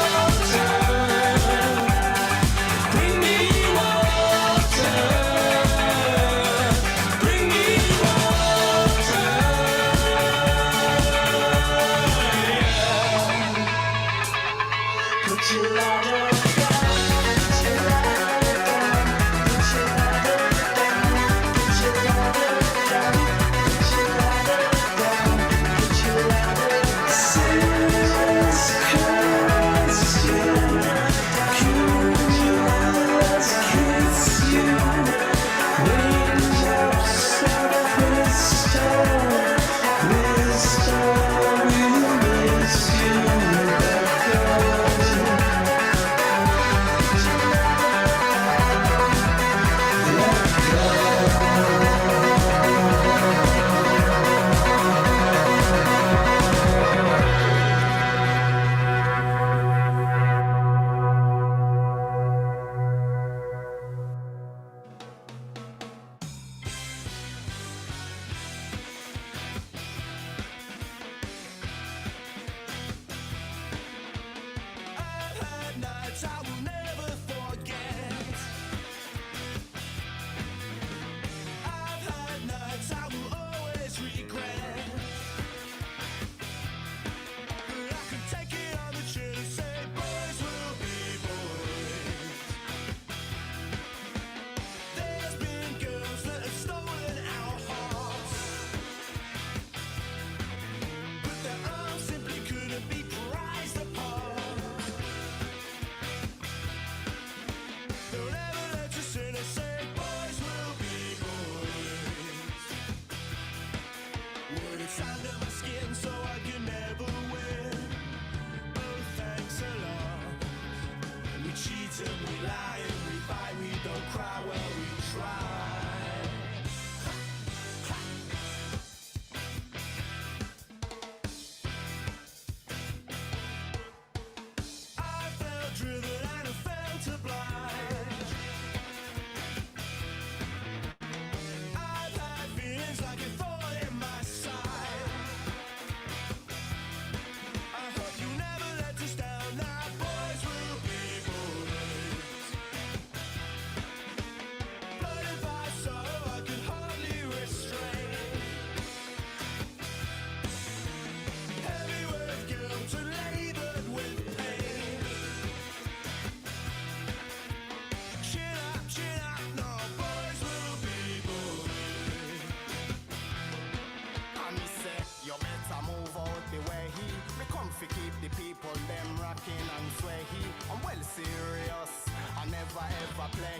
a play.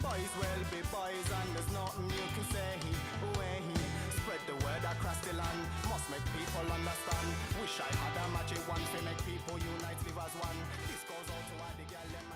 Boys will be boys and there's nothing you can say. Way, spread the word across the land. Must make people understand. Wish I had a magic wand to make people unite, live as one. This goes out to all the girl them